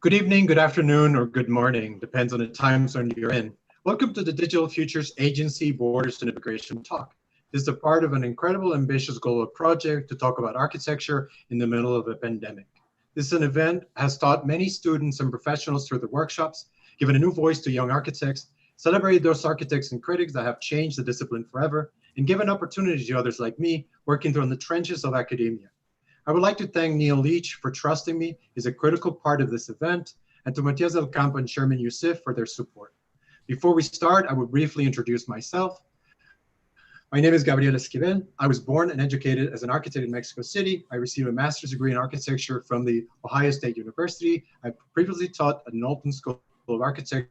Good evening, good afternoon, or good morning, depends on the time zone you're in. Welcome to the Digital Futures Agency Borders and Immigration Talk. This is a part of an incredible, ambitious global project to talk about architecture in the middle of a pandemic. This is an event has taught many students and professionals through the workshops, given a new voice to young architects, celebrated those architects and critics that have changed the discipline forever, and given opportunity to others like me working through the trenches of academia. I would like to thank Neil Leach for trusting me as a critical part of this event, and to Matias Del Campo and Sherman Youssef for their support. Before we start, I will briefly introduce myself. My name is Gabriel Esquivel. I was born and educated as an architect in Mexico City. I received a master's degree in architecture from the Ohio State University. I previously taught at Knowlton School of Architecture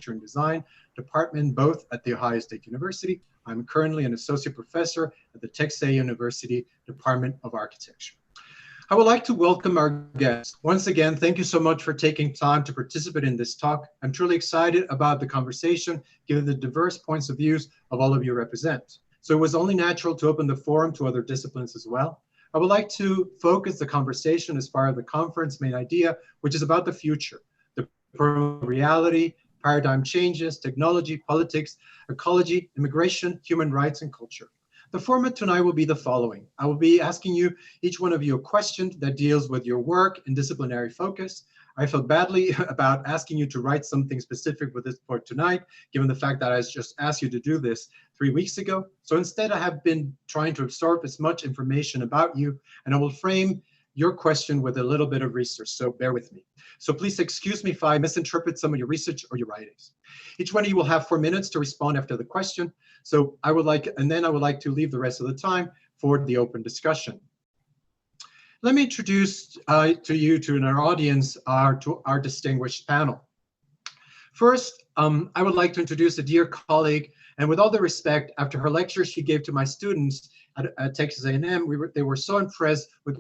and Design department, both at the Ohio State University. I'm currently an associate professor at the TexasA&M University Department of Architecture. I would like to welcome our guests. Once again, thank you so much for taking time to participate in this talk. I'm truly excited about the conversation, given the diverse points of views of all of you represent. So it was only natural to open the forum to other disciplines as well. I would like to focus the conversation as part of the conference main idea, which is about the future, the reality, paradigm changes, technology, politics, ecology, immigration, human rights, and culture. The format tonight will be the following. I will be asking you, each one of you, a question that deals with your work and disciplinary focus. I felt badly about asking you to write something specific with this part tonight, given the fact that I just asked you to do this 3 weeks ago. So instead, I have been trying to absorb as much information about you, and I will frame your question with a little bit of research, so bear with me. So please excuse me if I misinterpret some of your research or your writings. Each one of you will have 4 minutes to respond after the question. So I would like to leave the rest of the time for the open discussion. Let me introduce to our audience, our distinguished panel. First, I would like to introduce a dear colleague, and with all the respect, after her lecture she gave to my students at Texas A&M, they were so impressed with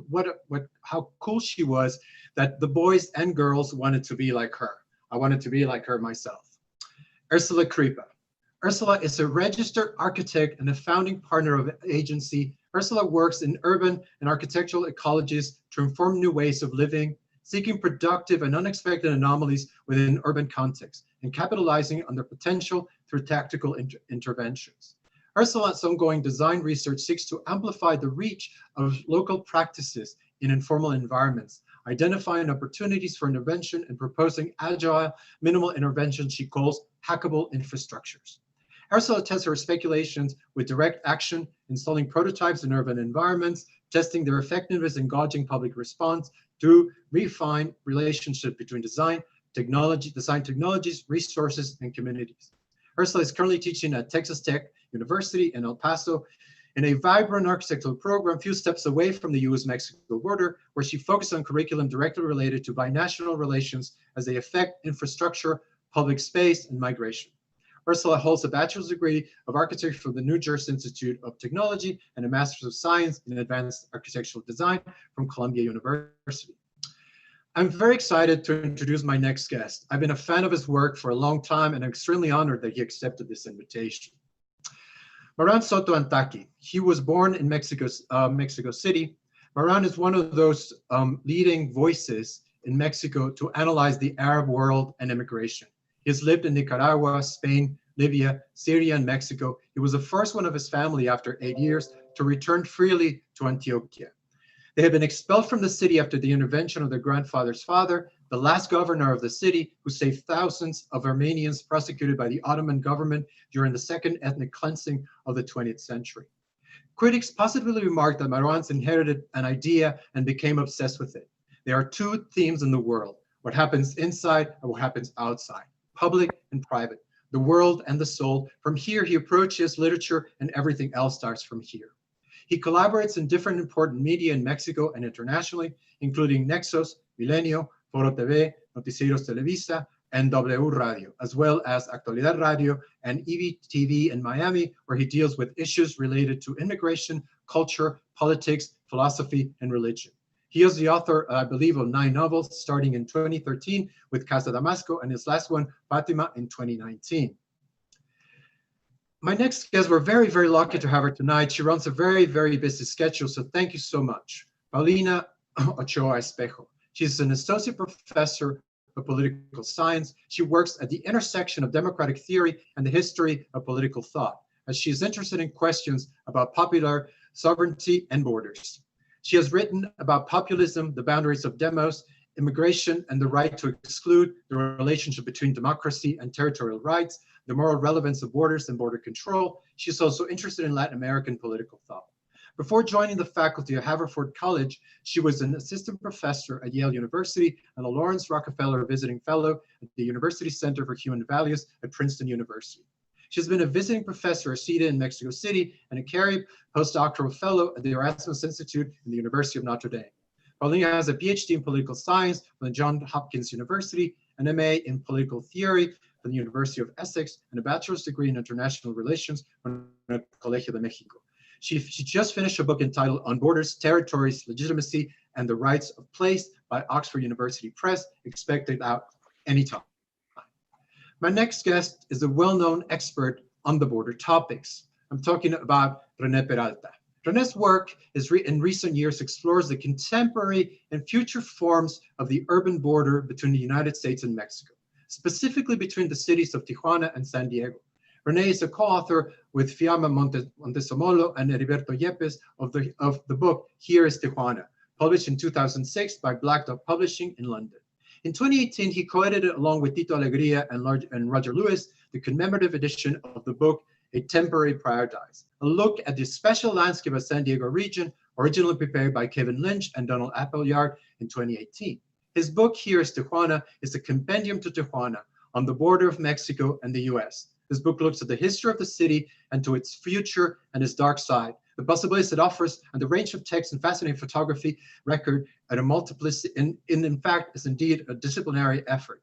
how cool she was that the boys and girls wanted to be like her. I wanted to be like her myself. Ersela Kripa. Ersela is a registered architect and a founding partner of the agency. Ersela works in urban and architectural ecologies to inform new ways of living, seeking productive and unexpected anomalies within urban contexts, and capitalizing on their potential through tactical interventions. Ersela's ongoing design research seeks to amplify the reach of local practices in informal environments, identifying opportunities for intervention and proposing agile, minimal intervention she calls hackable infrastructures. Ersela tests her speculations with direct action, installing prototypes in urban environments, testing their effectiveness and gauging public response to refine relationship between design technologies, resources, and communities. Ersela is currently teaching at Texas Tech University in El Paso in a vibrant architectural program few steps away from the US-Mexico border, where she focused on curriculum directly related to binational relations as they affect infrastructure, public space, and migration. Ersela holds a bachelor's degree of architecture from the New Jersey Institute of Technology and a master's of science in advanced architectural design from Columbia University. I'm very excited to introduce my next guest. I've been a fan of his work for a long time, and I'm extremely honored that he accepted this invitation. Maruan Soto Antaki. He was born in Mexico City. Maruan is one of those leading voices in Mexico to analyze the Arab world and immigration. He has lived in Nicaragua, Spain, Libya, Syria, and Mexico. He was the first one of his family after 8 years to return freely to Antioquia. They had been expelled from the city after the intervention of their grandfather's father, the last governor of the city, who saved thousands of Armenians prosecuted by the Ottoman government during the second ethnic cleansing of the 20th century. Critics positively remarked that Maruan's inherited an idea and became obsessed with it. There are two themes in the world: what happens inside and what happens outside, public and private, the world and the soul. From here, he approaches literature, and everything else starts from here. He collaborates in different important media in Mexico and internationally, including Nexos, Milenio, Foro TV, Noticieros Televisa, and W Radio, as well as Actualidad Radio and EV-TV in Miami, where he deals with issues related to immigration, culture, politics, philosophy, and religion. He is the author, I believe, of 9 novels, starting in 2013 with Casa Damasco, and his last one, Fatima, in 2019. My next guest, we're very, very lucky to have her tonight. She runs a very, very busy schedule, so thank you so much. Paulina Ochoa Espejo. She's an associate professor of Political Science. She works at the intersection of democratic theory and the history of political thought, as she is interested in questions about popular sovereignty and borders. She has written about populism, the boundaries of demos, immigration and the right to exclude, the relationship between democracy and territorial rights, the moral relevance of borders and border control. She's also interested in Latin American political thought. Before joining the faculty of Haverford College, she was an assistant professor at Yale University and a Lawrence Rockefeller Visiting Fellow at the University Center for Human Values at Princeton University. She's been a visiting professor at CETA in Mexico City and a Carey postdoctoral fellow at the Erasmus Institute in the University of Notre Dame. Paulina has a PhD in political science from the Johns Hopkins University, an MA in political theory from the University of Essex, and a bachelor's degree in international relations from the Colegio de Mexico. She just finished a book entitled On Borders, Territories, Legitimacy, and the Rights of Place by Oxford University Press, expected out anytime. My next guest is a well-known expert on the border topics. I'm talking about Rene Peralta. Rene's work in recent years explores the contemporary and future forms of the urban border between the United States and Mexico, specifically between the cities of Tijuana and San Diego. Rene is a co-author with Fiamma Montezomolo and Heriberto Yepes of the book Here is Tijuana, published in 2006 by Black Dog Publishing in London. In 2018, he co-edited along with Tito Alegria and Roger Lewis the commemorative edition of the book A Temporary Paradise, a look at the special landscape of San Diego region, originally prepared by Kevin Lynch and Donald Appleyard in 2018. His book Here is Tijuana is a compendium to Tijuana on the border of Mexico and the US. This book looks at the history of the city and to its future and its dark side, the possibilities it offers, and the range of text and fascinating photography record at a multiplicity, in fact, is indeed a disciplinary effort.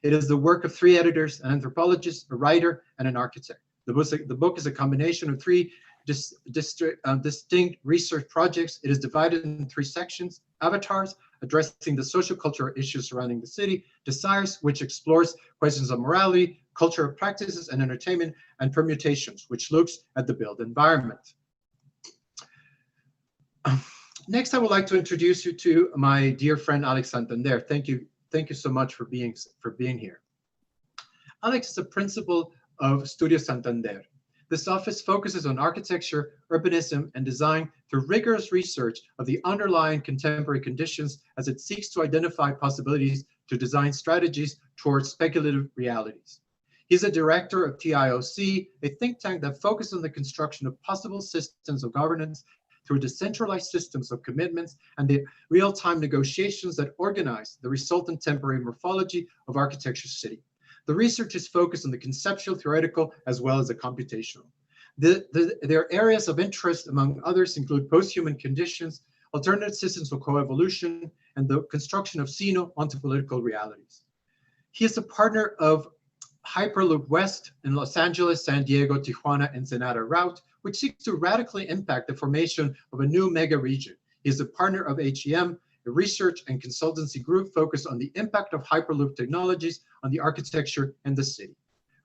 It is the work of 3 editors, an anthropologist, a writer, and an architect. The book is a combination of 3 distinct research projects. It is divided in 3 sections: Avatars, addressing the social cultural issues surrounding the city; Desires, which explores questions of morality, cultural practices, and entertainment; and Permutations, which looks at the built environment. Next, I would like to introduce you to my dear friend, Alex Santander. Thank you so much for being here. Alex is a principal of Studio Santander. This office focuses on architecture, urbanism, and design through rigorous research of the underlying contemporary conditions as it seeks to identify possibilities to design strategies towards speculative realities. He's a director of TIOC, a think tank that focuses on the construction of possible systems of governance through decentralized systems of commitments and the real-time negotiations that organize the resultant temporary morphology of architecture city. The research is focused on the conceptual, theoretical, as well as the computational. Their areas of interest, among others, include post-human conditions, alternative systems of coevolution, and the construction of Sino onto political realities. He is a partner of Hyperloop West in Los Angeles, San Diego, Tijuana, Ensenada route, which seeks to radically impact the formation of a new mega region. He is a partner of HEM, a research and consultancy group focused on the impact of Hyperloop technologies on the architecture and the city.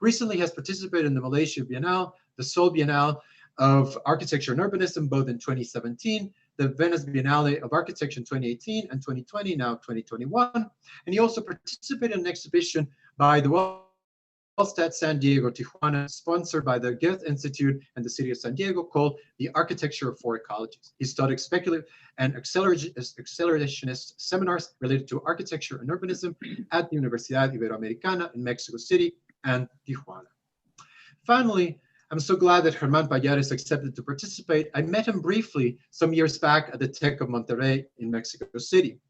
Recently has participated in the Malaysia Biennale, the Seoul Biennale of Architecture and Urbanism, both in 2017, the Venice Biennale of Architecture in 2018 and 2020, now 2021. And he also participated in an exhibition by the Wallstadt San Diego Tijuana, sponsored by the Goethe Institute and the City of San Diego, called The Architecture of 4 Ecologies. He studied speculative and accelerationist seminars related to architecture and urbanism at the Universidad Iberoamericana in Mexico City and Tijuana. Finally, I'm so glad that Germán Pallares accepted to participate. I met him briefly some years back at the Tech of Monterrey in Mexico City.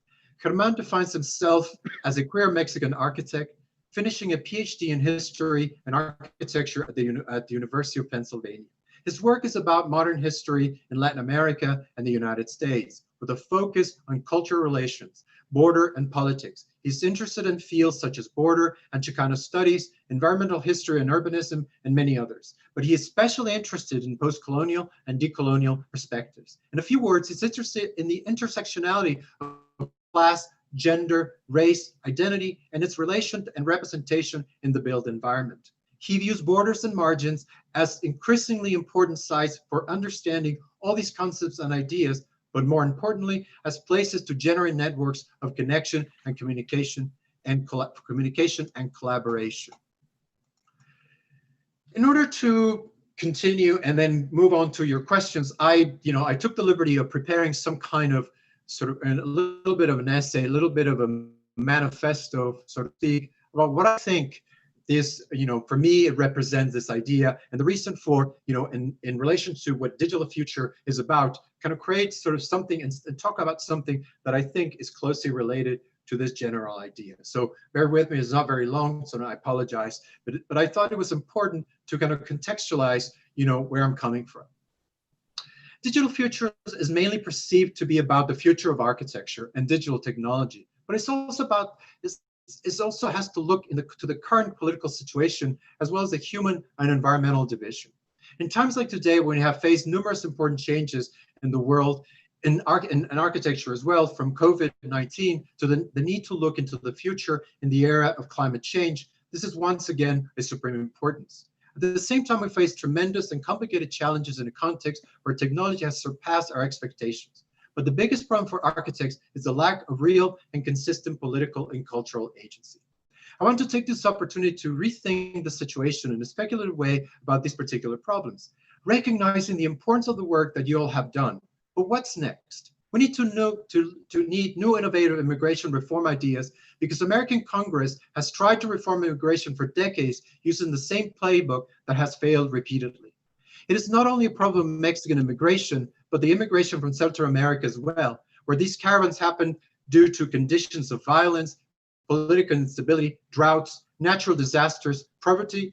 Germán defines himself as a queer Mexican architect, finishing a PhD in history and architecture at the University of Pennsylvania. His work is about modern history in Latin America and the United States, with a focus on cultural relations, border, and politics. He's interested in fields such as border and Chicano studies, environmental history and urbanism, and many others. But he is especially interested in post-colonial and decolonial perspectives. In a few words, he's interested in the intersectionality of class, gender, race, identity, and its relation and representation in the built environment. He views borders and margins as increasingly important sites for understanding all these concepts and ideas, but more importantly, as places to generate networks of connection and communication and communication and collaboration. In order to continue and then move on to your questions, I took the liberty of preparing some kind of sort of a little bit of an essay, a little bit of a manifesto, sort of speak about what I think this, for me, it represents this idea, and the reason for, in relation to what Digital Future is about, kind of create sort of something and talk about something that I think is closely related to this general idea. So bear with me, it's not very long, so I apologize, but I thought it was important to kind of contextualize, where I'm coming from. Digital Futures is mainly perceived to be about the future of architecture and digital technology, but it's also about it also has to look to the current political situation as well as the human and environmental division. In times like today, when we have faced numerous important changes in the world, in architecture as well, from COVID-19 to the need to look into the future in the era of climate change, this is once again of supreme importance. At the same time, we face tremendous and complicated challenges in a context where technology has surpassed our expectations. But the biggest problem for architects is the lack of real and consistent political and cultural agency. I want to take this opportunity to rethink the situation in a speculative way about these particular problems, recognizing the importance of the work that you all have done. But what's next? We need to need new innovative immigration reform ideas because American Congress has tried to reform immigration for decades using the same playbook that has failed repeatedly. It is not only a problem of Mexican immigration, but the immigration from Central America as well, where these caravans happen due to conditions of violence, political instability, droughts, natural disasters, poverty,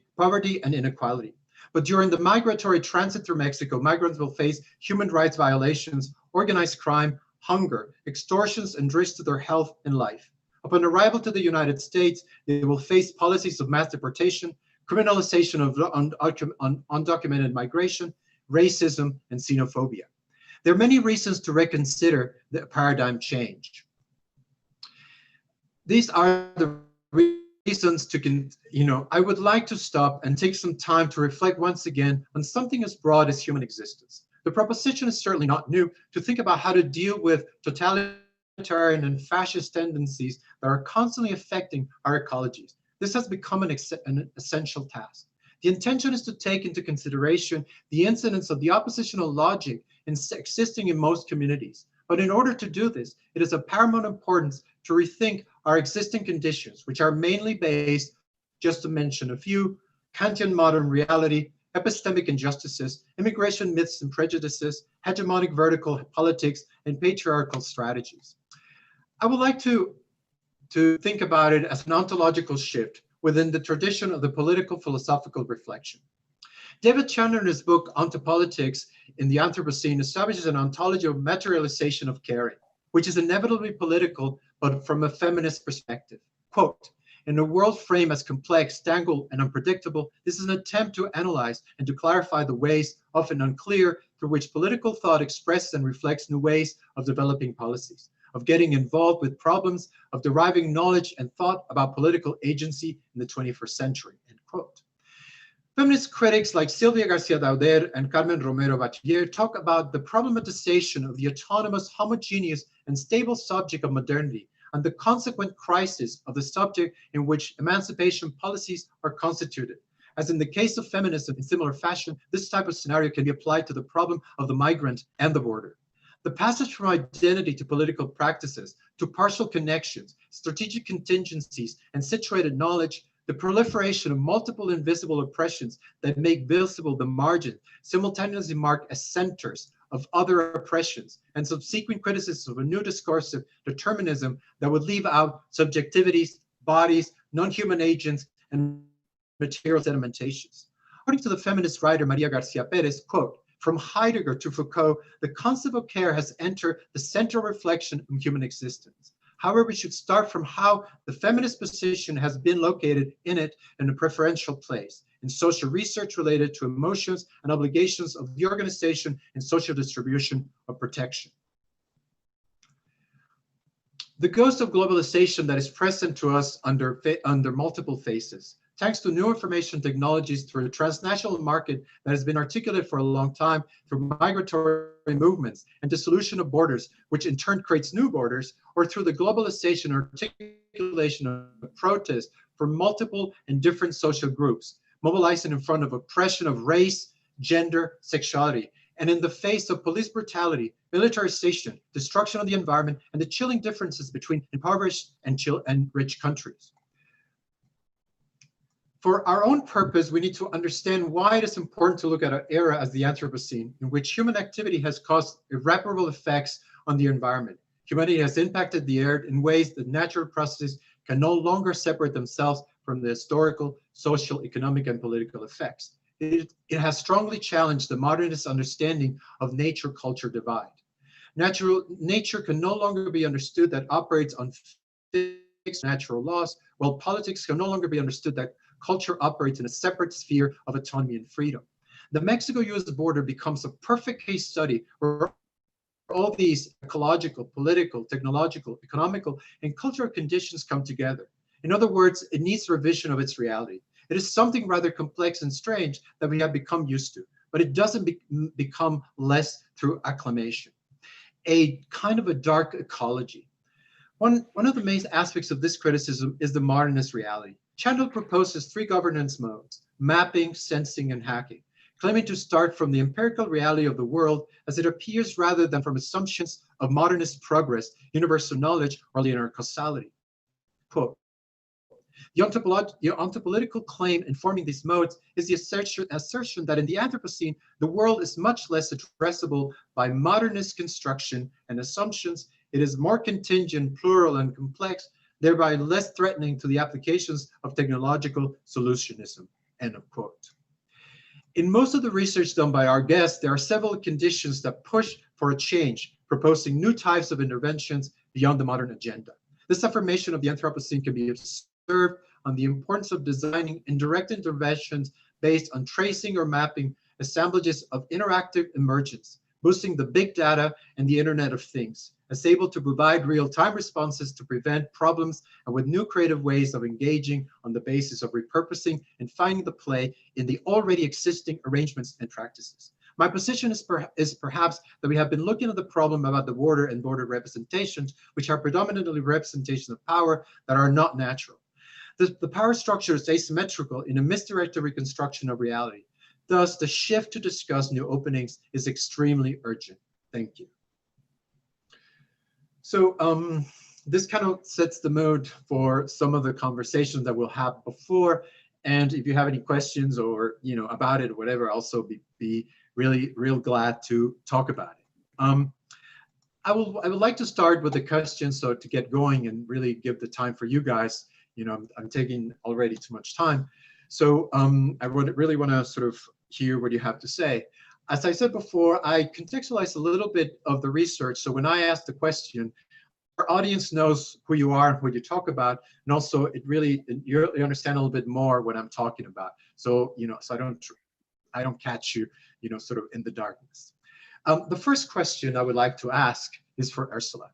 and inequality. But during the migratory transit through Mexico, migrants will face human rights violations, organized crime, hunger, extortions, and risks to their health and life. Upon arrival to the United States, they will face policies of mass deportation, criminalization of undocumented migration, racism, and xenophobia. There are many reasons to reconsider the paradigm change. These are the reasons to, I would like to stop and take some time to reflect once again on something as broad as human existence. The proposition is certainly not new to think about how to deal with totalitarian and fascist tendencies that are constantly affecting our ecologies. This has become an essential task. The intention is to take into consideration the incidence of the oppositional logic existing in most communities. But in order to do this, it is of paramount importance to rethink our existing conditions, which are mainly based, just to mention a few, Kantian modern reality, epistemic injustices, immigration myths and prejudices, hegemonic vertical politics, and patriarchal strategies. I would like to think about it as an ontological shift within the tradition of the political philosophical reflection. David Chandler, in his book Ontopolitics in the Anthropocene, establishes an ontology of materialization of caring, which is inevitably political, but from a feminist perspective. Quote, in a world framed as complex, tangled, and unpredictable, this is an attempt to analyze and to clarify the ways, often unclear, through which political thought expresses and reflects new ways of developing policies, of getting involved with problems, of deriving knowledge and thought about political agency in the 21st century, end quote. Feminist critics like Silvia Garcia Dauder and Carmen Romero Bachiller talk about the problematization of the autonomous, homogeneous, and stable subject of modernity and the consequent crisis of the subject in which emancipation policies are constituted. As in the case of feminism, in similar fashion, this type of scenario can be applied to the problem of the migrant and the border. The passage from identity to political practices, to partial connections, strategic contingencies, and situated knowledge, the proliferation of multiple invisible oppressions that make visible the margin, simultaneously marked as centers of other oppressions, and subsequent criticism of a new discursive determinism that would leave out subjectivities, bodies, non-human agents, and material sedimentations. According to the feminist writer Maria Garcia Perez, quote, from Heidegger to Foucault, the concept of care has entered the central reflection of human existence. However, we should start from how the feminist position has been located in it in a preferential place, in social research related to emotions and obligations of the organization and social distribution of protection. The ghost of globalization that is present to us under multiple faces. thanks to new information technologies through a transnational market that has been articulated for a long time, through migratory movements and dissolution of borders, which in turn creates new borders, or through the globalization or articulation of protest for multiple and different social groups, mobilizing in front of oppression of race, gender, sexuality, and in the face of police brutality, militarization, destruction of the environment, and the chilling differences between impoverished and rich countries. For our own purpose, we need to understand why it is important to look at an era as the Anthropocene, in which human activity has caused irreparable effects on the environment. Humanity has impacted the earth in ways that natural processes can no longer separate themselves from the historical, social, economic, and political effects. It has strongly challenged the modernist understanding of nature-culture divide. Nature can no longer be understood that operates on fixed natural laws, while politics can no longer be understood that culture operates in a separate sphere of autonomy and freedom. The Mexico-US border becomes a perfect case study where all these ecological, political, technological, economical, and cultural conditions come together. In other words, it needs revision of its reality. It is something rather complex and strange that we have become used to, but it doesn't become less through acclamation. A kind of a dark ecology. One of the main aspects of this criticism is the modernist reality. Chandler proposes three governance modes: mapping, sensing, and hacking, claiming to start from the empirical reality of the world as it appears rather than from assumptions of modernist progress, universal knowledge, or linear causality. Quote, the ontological claim informing these modes is the assertion that in the Anthropocene, the world is much less addressable by modernist construction and assumptions. It is more contingent, plural, and complex, thereby less threatening to the applications of technological solutionism, end of quote. In most of the research done by our guests, there are several conditions that push for a change, proposing new types of interventions beyond the modern agenda. This affirmation of the Anthropocene can be observed on the importance of designing indirect interventions based on tracing or mapping assemblages of interactive emergence, boosting the big data and the Internet of Things, as able to provide real-time responses to prevent problems and with new creative ways of engaging on the basis of repurposing and finding the play in the already existing arrangements and practices. My position is perhaps that we have been looking at the problem about the border and border representations, which are predominantly representations of power that are not natural. The power structure is asymmetrical in a misdirected reconstruction of reality. Thus, the shift to discuss new openings is extremely urgent. Thank you. So this kind of sets the mood for some of the conversations that we'll have before. And if you have any questions or about it or whatever, also be really real glad to talk about it. I would like to start with the questions, so to get going and really give the time for you guys. I'm taking already too much time. So I would really want to sort of hear what you have to say. As I said before, I contextualize a little bit of the research. So when I ask the question, our audience knows who you are and what you talk about, and also you understand a little bit more what I'm talking about. So so I don't catch you, sort of in the darkness. The first question I would like to ask is for Ersela.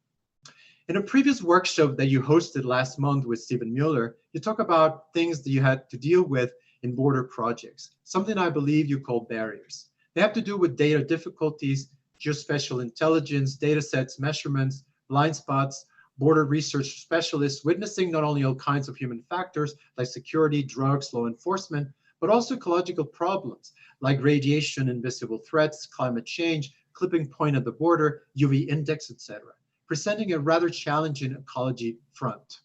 In a previous workshop that you hosted last month with Stephen Mueller, you talk about things that you had to deal with in border projects, something I believe you call barriers. They have to do with data difficulties, geospatial intelligence, data sets, measurements, blind spots, border research specialists witnessing not only all kinds of human factors like security, drugs, law enforcement, but also ecological problems like radiation, invisible threats, climate change, clipping point at the border, UV index, etc., presenting a rather challenging ecology front.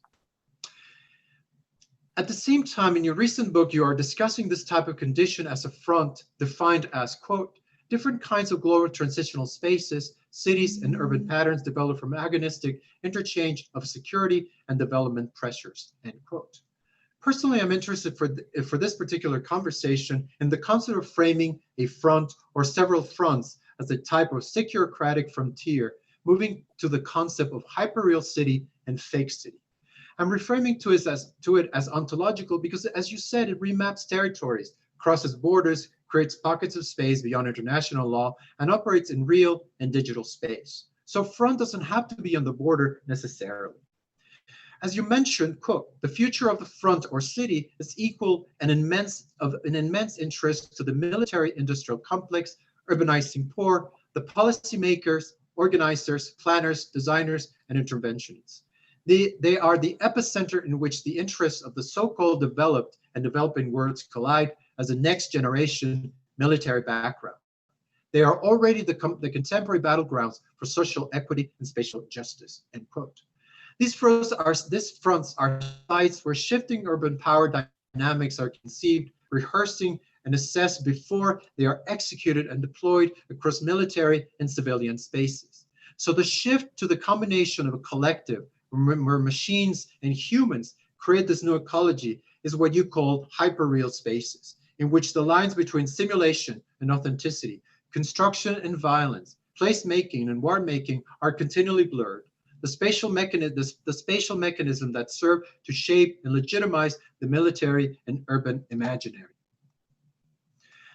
At the same time, in your recent book, you are discussing this type of condition as a front defined as, quote, different kinds of global transitional spaces, cities, and urban patterns develop from agonistic interchange of security and development pressures, end quote. Personally, I'm interested for this particular conversation in the concept of framing a front or several fronts as a type of securecratic frontier, moving to the concept of hyperreal city and fake city. I'm reframing to it as ontological because, as you said, it remaps territories, crosses borders, creates pockets of space beyond international law, and operates in real and digital space. So front doesn't have to be on the border necessarily. As you mentioned, quote, the future of the front or city is equal and an immense interest to the military industrial complex, urbanizing poor, the policymakers, organizers, planners, designers, and interventionists. They are the epicenter in which the interests of the so-called developed and developing worlds collide as a next generation military background. They are already the contemporary battlegrounds for social equity and spatial justice, end quote. These fronts are sites where shifting urban power dynamics are conceived, rehearsing, and assessed before they are executed and deployed across military and civilian spaces. So the shift to the combination of a collective where machines and humans create this new ecology is what you call hyperreal spaces, in which the lines between simulation and authenticity, construction and violence, placemaking and war making are continually blurred. The spatial mechanism that serve to shape and legitimize the military and urban imaginary.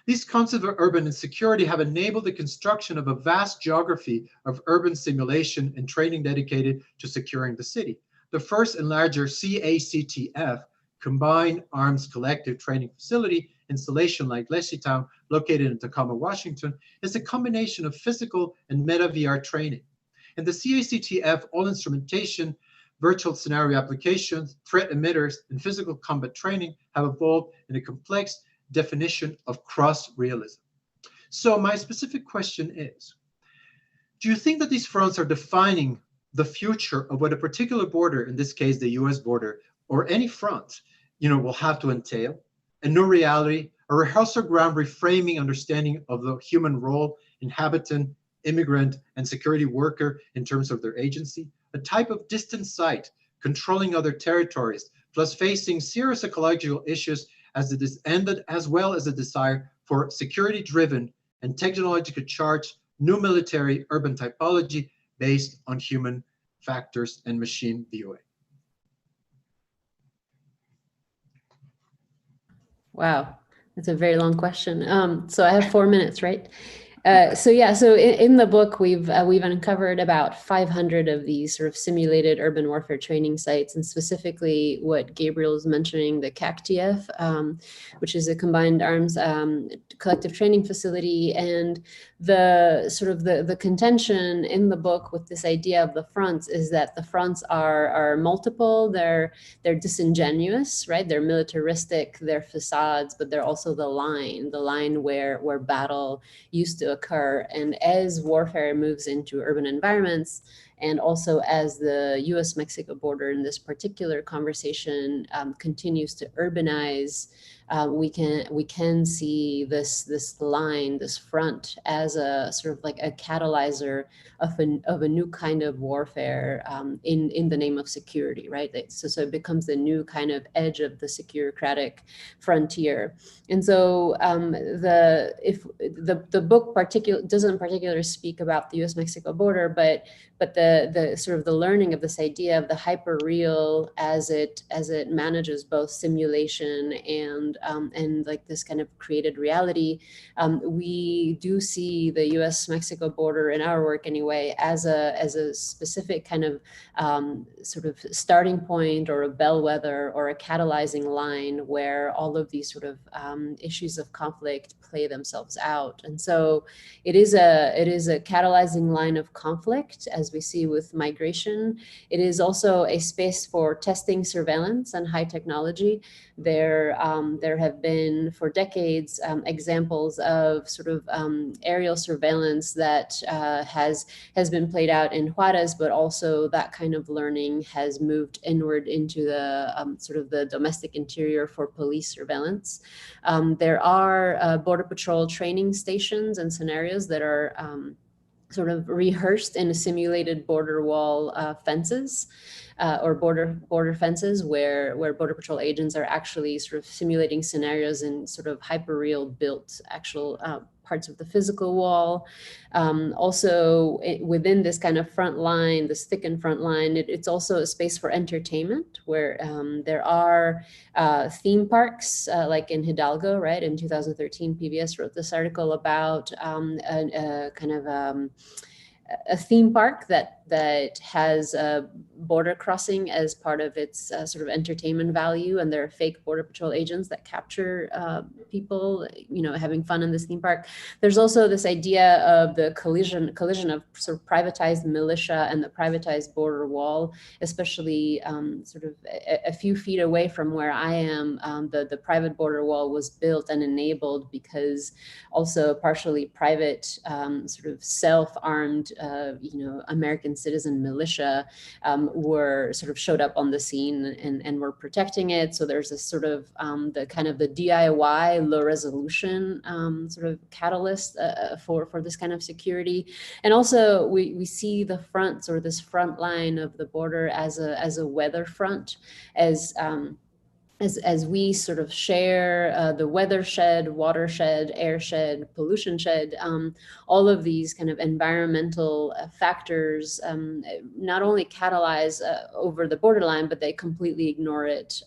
These concepts of urban insecurity have enabled the construction of a vast geography of urban simulation and training dedicated to securing the city. The first and larger CACTF, Combined Arms Collective Training Facility installation like Leshytown, located in Tacoma, Washington, is a combination of physical and meta VR training. In the CACTF, all instrumentation, virtual scenario applications, threat emitters, and physical combat training have evolved in a complex definition of cross-realism. So my specific question is, do you think that these fronts are defining the future of what a particular border, in this case the US border, or any front, will have to entail? A new reality, a rehearsal ground reframing understanding of the human role, inhabitant, immigrant, and security worker in terms of their agency, a type of distant sight, controlling other territories, plus facing serious ecological issues as it is ended, as well as a desire for security-driven and technologically charged new military urban typology based on human factors and machine viewing. Wow, that's a very long question. So I have 4 minutes, right? So in the book, we've uncovered about 500 of these sort of simulated urban warfare training sites, and specifically what Gabriel is mentioning, the CACTF, which is a combined arms collective training facility. And the contention in the book with this idea of the fronts is that the fronts are multiple, they're disingenuous, right? They're militaristic, they're facades, but they're also the line where battle used to occur. And as warfare moves into urban environments, and also as the US-Mexico border in this particular conversation continues to urbanize, we can see this line, this front, as a sort of like a catalyzer of a new kind of warfare in the name of security, right? So it becomes the new kind of edge of the securocratic frontier. And so the book doesn't particularly speak about the US-Mexico border, but the sort of the learning of this idea of the hyperreal as it manages both simulation and like this kind of created reality, we do see the US-Mexico border in our work anyway as a specific kind of sort of starting point or a bellwether or a catalyzing line where all of these sort of issues of conflict play themselves out. And so it is a catalyzing line of conflict, as we see with migration. It is also a space for testing surveillance and high technology. There have been for decades examples of sort of aerial surveillance that has been played out in Juarez, but also that kind of learning has moved inward into the sort of the domestic interior for police surveillance. There are Border Patrol training stations and scenarios that are sort of rehearsed in simulated border wall fences or border fences where Border Patrol agents are actually sort of simulating scenarios in sort of hyperreal built actual parts of the physical wall. Also within this kind of front line, this thickened front line, it's also a space for entertainment where there are theme parks like in Hidalgo, right? In 2013, PBS wrote this article about a theme park that that has a border crossing as part of its sort of entertainment value, and there are fake border patrol agents that capture people, having fun in this theme park. There's also this idea of the collision of sort of privatized militia and the privatized border wall, especially sort of a few feet away from where I am. The private border wall was built and enabled because also partially private sort of self-armed, American citizen militia were sort of showed up on the scene and were protecting it. So there's this sort of the DIY low resolution sort of catalyst for this kind of security. And also we see the fronts, or this front line of the border, as a weather front, as we sort of share the weather shed, water shed, air shed, pollution shed, all of these kind of environmental factors not only catalyze over the borderline, but they completely ignore it,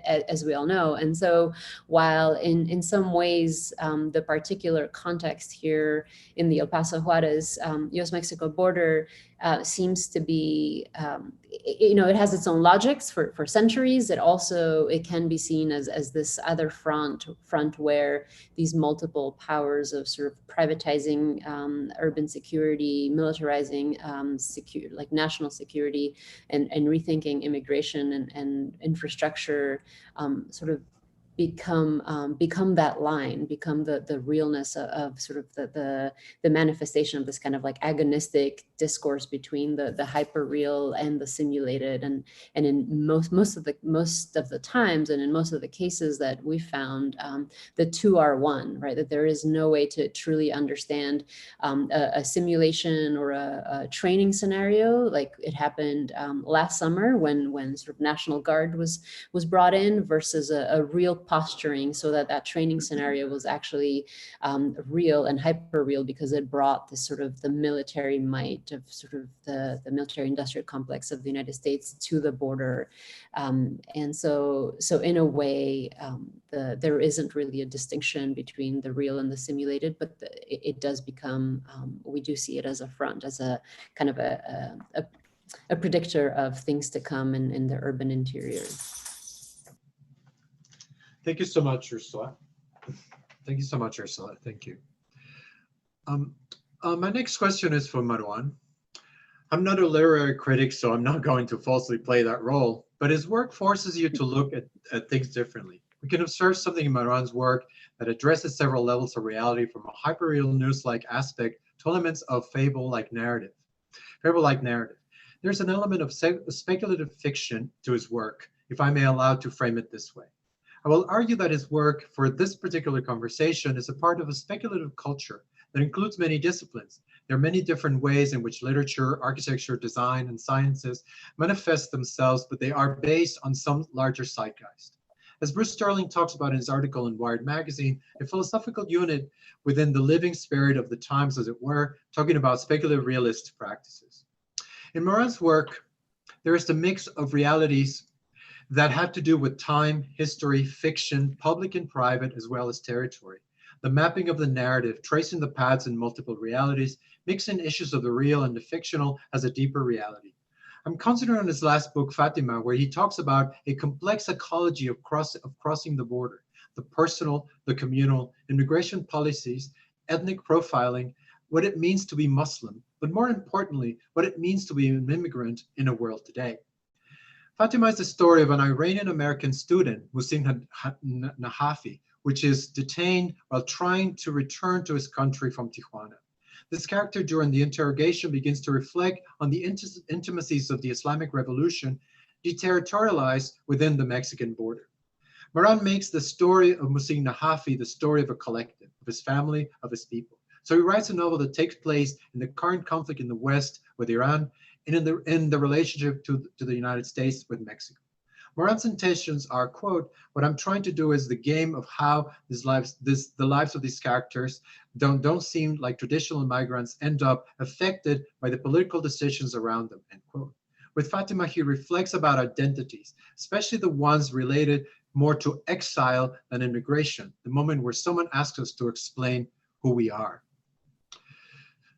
as we all know. And so while in some ways the particular context here in the El Paso Juarez US-Mexico border seems to be, it has its own logics for centuries. It can be seen as this other front where these multiple powers of sort of privatizing urban security, militarizing like national security, and rethinking immigration and infrastructure sort of become that line, become the realness of sort of the manifestation of this kind of like agonistic discourse between the hyper real and the simulated. And in most of the times, and in most of the cases that we found, the two are one, right? That there is no way to truly understand a simulation or a training scenario like it happened last summer when sort of National Guard was brought in, versus a real posturing, so that training scenario was actually real and hyper real, because it brought this sort of the military might of sort of the military industrial complex of the United States to the border. And so in a way, there isn't really a distinction between the real and the simulated, but it does become, we do see it as a front, as a kind of a predictor of things to come in the urban interior. Thank you so much, Ersela. Thank you so much, Ersela. Thank you. My next question is for Maruan. I'm not a literary critic, so I'm not going to falsely play that role, but his work forces you to look at things differently. We can observe something in Maruan's work that addresses several levels of reality, from a hyperreal news-like aspect to elements of fable-like narrative. There's an element of speculative fiction to his work, if I may allow to frame it this way. I will argue that his work for this particular conversation is a part of a speculative culture that includes many disciplines. There are many different ways in which literature, architecture, design, and sciences manifest themselves, but they are based on some larger zeitgeist. As Bruce Sterling talks about in his article in Wired magazine, a philosophical unit within the living spirit of the times, as it were, talking about speculative realist practices. In Maruan's work, there is the mix of realities that have to do with time, history, fiction, public and private, as well as territory. The mapping of the narrative, tracing the paths in multiple realities, mixing issues of the real and the fictional as a deeper reality. I'm concentrating on his last book, Fatima, where he talks about a complex ecology of crossing the border, the personal, the communal, immigration policies, ethnic profiling, what it means to be Muslim, but more importantly, what it means to be an immigrant in a world today. Fatima is the story of an Iranian-American student, Muhsin Nahafi, which is detained while trying to return to his country from Tijuana. This character during the interrogation begins to reflect on the intimacies of the Islamic Revolution deterritorialized within the Mexican border. Maruan makes the story of Muhsin Nahafi the story of a collective, of his family, of his people. So he writes a novel that takes place in the current conflict in the West with Iran, and in the relationship to the United States with Mexico. Maruan's intentions are, quote, what I'm trying to do is the game of how the lives of these characters don't seem like traditional migrants end up affected by the political decisions around them, end quote. With Fatima, he reflects about identities, especially the ones related more to exile than immigration, the moment where someone asks us to explain who we are.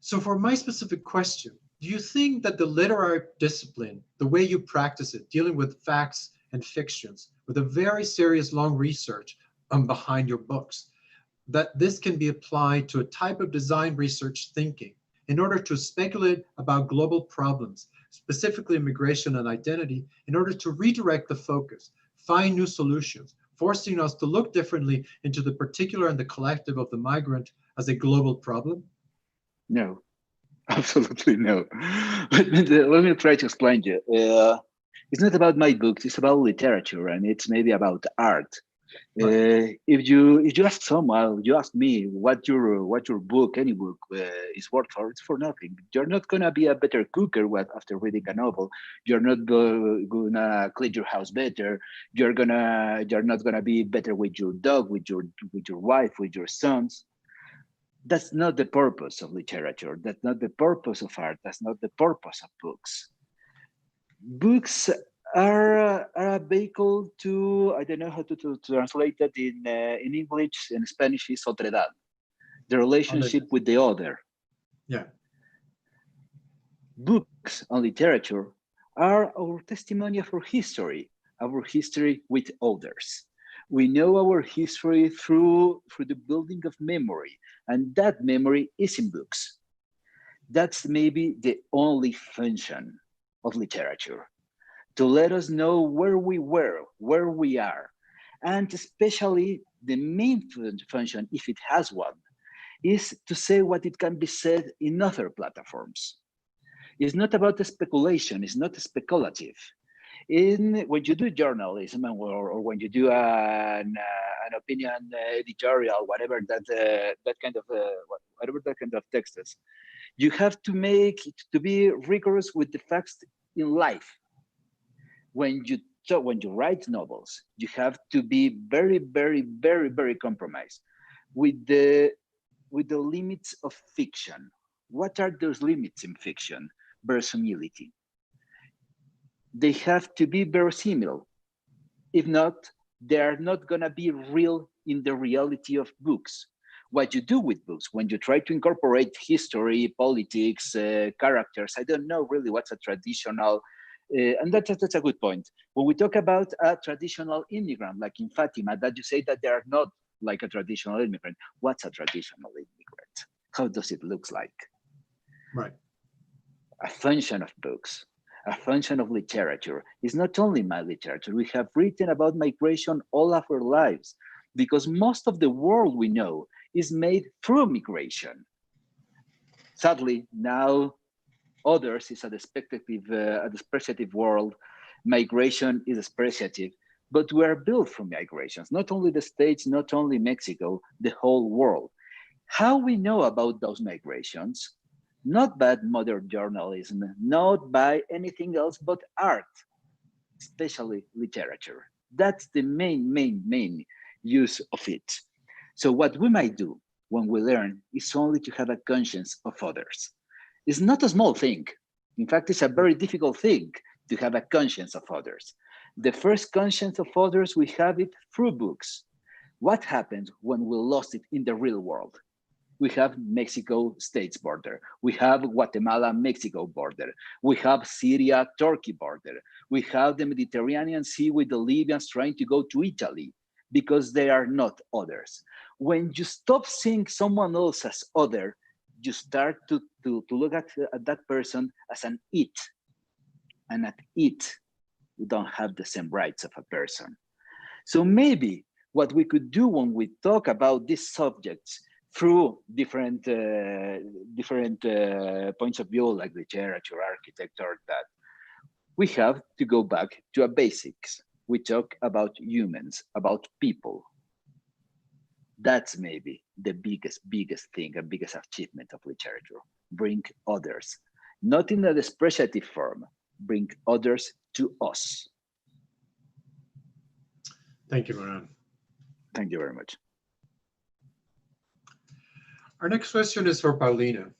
So for my specific question, Do you think that the literary discipline, the way you practice it, dealing with facts and fictions, with a very serious long research behind your books, that this can be applied to a type of design research thinking in order to speculate about global problems, specifically immigration and identity, in order to redirect the focus, find new solutions, forcing us to look differently into the particular and the collective of the migrant as a global problem? No, absolutely no. Let me try to explain to you. It's not about my books, it's about literature, and it's maybe about art. Right. If you ask someone, you ask me what your book, any book, is worth for, it's for nothing. You're not gonna be a better cooker after reading a novel. You're not gonna clean your house better. You're not gonna be better with your dog, with your wife, with your sons. That's not the purpose of literature. That's not the purpose of art. That's not the purpose of books. Books are a vehicle to, I don't know how to translate that in English. In Spanish is otredad, the relationship with the other. Yeah. Books and literature are our testimony of our history with others. We know our history through the building of memory, and that memory is in books. That's maybe the only function of literature, to let us know where we were, where we are, and especially the main function, if it has one, is to say what it can be said in other platforms. It's not about the speculation, it's not speculative. When you do journalism or when you do an opinion editorial, whatever that kind of text is, you have to be rigorous with the facts in life. When you write novels, you have to be very, very, very, very compromised with the limits of fiction. What are those limits in fiction? Verisimilitude. They have to be verosimil. If not, they are not gonna be real in the reality of books. What you do with books, when you try to incorporate history, politics, characters, I don't know really what's a traditional, and that's a good point. When we talk about a traditional immigrant, like in Fatima, that you say that they are not like a traditional immigrant. What's a traditional immigrant? How does it look like? Right. A function of books, a function of literature is not only my literature. We have written about migration all of our lives because most of the world we know is made through migration. Sadly, now others is a depreciative world. Migration is depreciative, but we are built from migrations, not only the States, not only Mexico, the whole world. How we know about those migrations? Not by modern journalism, not by anything else but art, especially literature. That's the main use of it. So what we might do when we learn is only to have a conscience of others. It's not a small thing. In fact, it's a very difficult thing to have a conscience of others. The first conscience of others, we have it through books. What happens when we lost it in the real world? We have Mexico-States border. We have Guatemala-Mexico border. We have Syria-Turkey border. We have the Mediterranean Sea with the Libyans trying to go to Italy because they are not others. When you stop seeing someone else as other, you start to look at that person as an it. And at it, we don't have the same rights of a person. So maybe what we could do when we talk about these subjects through different points of view, like literature, architecture, that we have to go back to a basics. We talk about humans, about people. That's maybe the biggest thing, and biggest achievement of literature. Bring others, not in a depreciative form, bring others to us. Thank you, Maruan. Thank you very much. Our next question is for Paulina.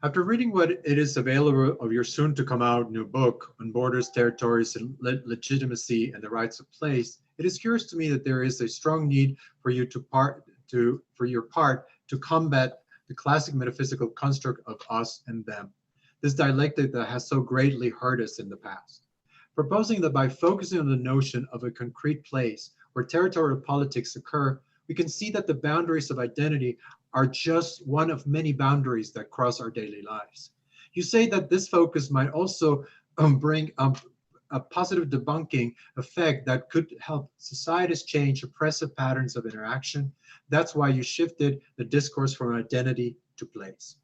After reading what it is available of your soon to come out new book on borders, territories, and legitimacy and the rights of place, it is curious to me that there is a strong need for you to combat the classic metaphysical construct of us and them. this dialectic that has so greatly hurt us in the past. Proposing that by focusing on the notion of a concrete place where territorial politics occur, we can see that the boundaries of identity are just one of many boundaries that cross our daily lives. You say that this focus might also bring a positive debunking effect that could help societies change oppressive patterns of interaction. That's why you shifted the discourse from identity to place.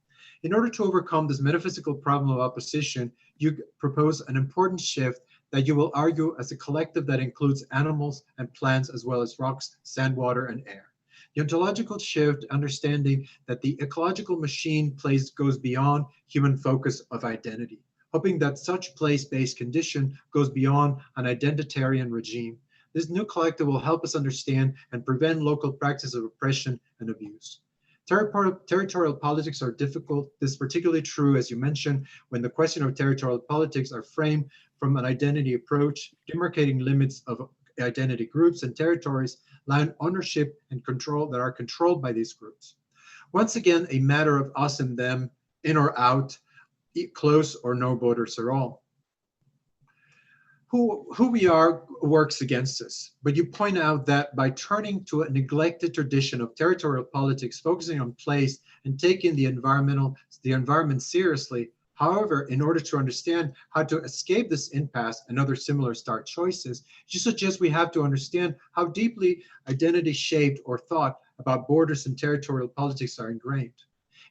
In order to overcome this metaphysical problem of opposition, you propose an important shift that you will argue as a collective that includes animals and plants as well as rocks, sand, water, and air. The ontological shift, understanding that the ecological machine place goes beyond human focus of identity, hoping that such place-based condition goes beyond an identitarian regime. This new collective will help us understand and prevent local practice of oppression and abuse. Territorial politics are difficult. This is particularly true, as you mentioned, when the question of territorial politics are framed from an identity approach, demarcating limits of identity groups and territories, line ownership and control that are controlled by these groups. Once again, a matter of us and them, in or out, close or no borders at all. Who we are works against us, but you point out that by turning to a neglected tradition of territorial politics, focusing on place and taking the environment seriously, however, in order to understand how to escape this impasse and other similar start choices, you suggest we have to understand how deeply identity shaped or thought about borders and territorial politics are ingrained.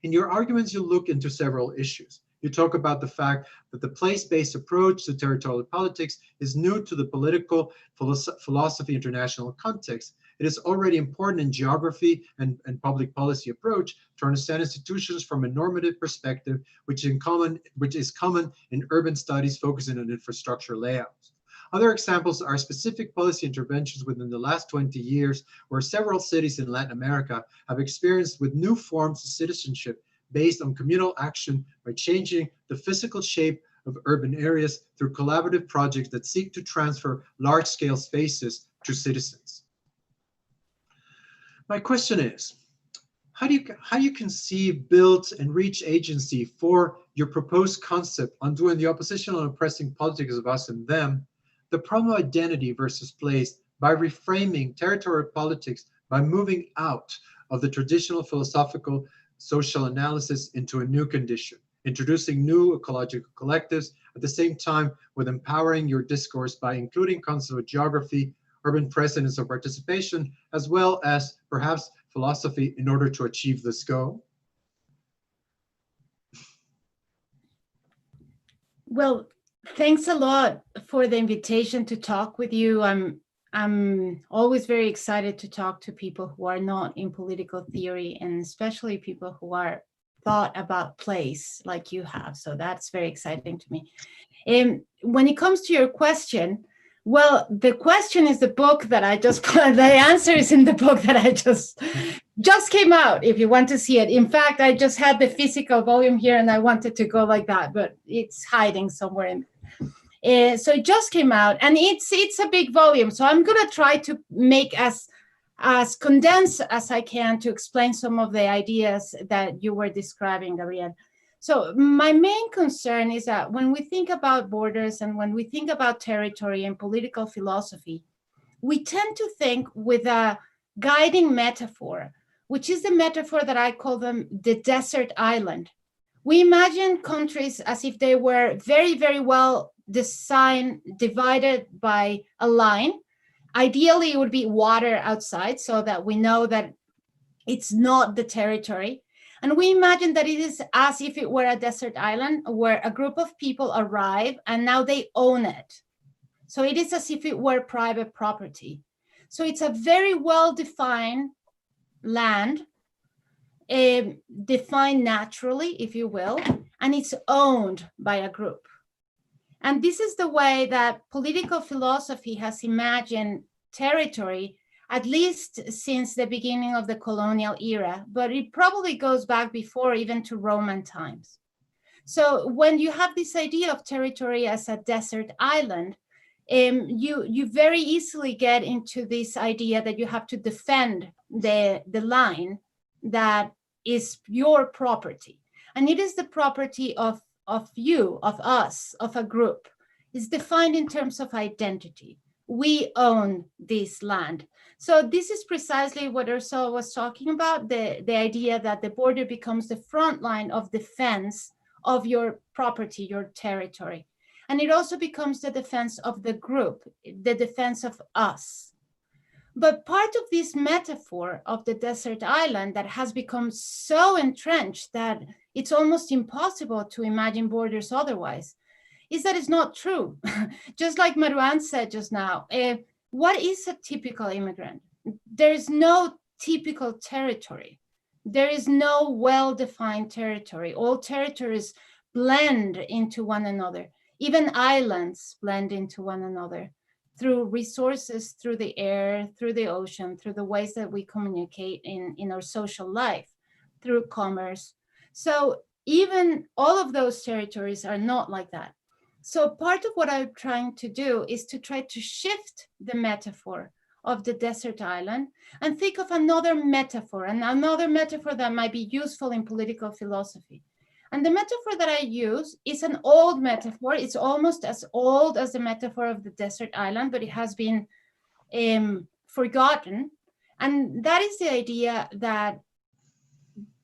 In your arguments, you look into several issues. You talk about the fact that the place-based approach to territorial politics is new to the political philosophy international context. It is already important in geography and public policy approach to understand institutions from a normative perspective, which is common in urban studies focusing on infrastructure layouts. Other examples are specific policy interventions within the last 20 years, where several cities in Latin America have experienced with new forms of citizenship based on communal action by changing the physical shape of urban areas through collaborative projects that seek to transfer large-scale spaces to citizens. My question is, how do you conceive, build, and reach agency for your proposed concept on doing the oppositional and oppressing politics of us and them, the problem of identity versus place, by reframing territorial politics, by moving out of the traditional philosophical social analysis into a new condition, introducing new ecological collectives, at the same time with empowering your discourse by including concepts of geography, urban presence or participation, as well as perhaps philosophy in order to achieve this goal? Well, thanks a lot for the invitation to talk with you. I'm always very excited to talk to people who are not in political theory, and especially people who are thought about place like you have. So that's very exciting to me. When it comes to your question, well, the question is the book that I just, the answer is in the book that I just came out, if you want to see it. In fact, I just had the physical volume here and I wanted to go like that, but it's hiding somewhere in so it just came out, and it's a big volume. So I'm going to try to make as condensed as I can to explain some of the ideas that you were describing, Gabriel. So my main concern is that when we think about borders and when we think about territory and political philosophy, we tend to think with a guiding metaphor, which is the metaphor that I call them the desert island. We imagine countries as if they were very, very well designed, divided by a line. Ideally, it would be water outside so that we know that it's not the territory. And we imagine that it is as if it were a desert island where a group of people arrive and now they own it. So it is as if it were private property. So it's a very well-defined land, defined naturally, if you will, and it's owned by a group. And this is the way that political philosophy has imagined territory, at least since the beginning of the colonial era, but it probably goes back before, even to Roman times. So when you have this idea of territory as a desert island, you very easily get into this idea that you have to defend the line that is your property. And it is the property of you, of us, of a group, is defined in terms of identity. We own this land. So this is precisely what Ersela was talking about, the idea that the border becomes the front line of defense of your property, your territory. And it also becomes the defense of the group, the defense of us. But part of this metaphor of the desert island that has become so entrenched that it's almost impossible to imagine borders otherwise is that it's not true. Just like Maruan said just now, what is a typical immigrant? There is no typical territory. There is no well-defined territory. All territories blend into one another. Even islands blend into one another through resources, through the air, through the ocean, through the ways that we communicate in our social life, through commerce. So even all of those territories are not like that. So part of what I'm trying to do is to try to shift the metaphor of the desert island and think of another metaphor, and another metaphor that might be useful in political philosophy. And the metaphor that I use is an old metaphor. It's almost as old as the metaphor of the desert island, but it has been forgotten. And that is the idea that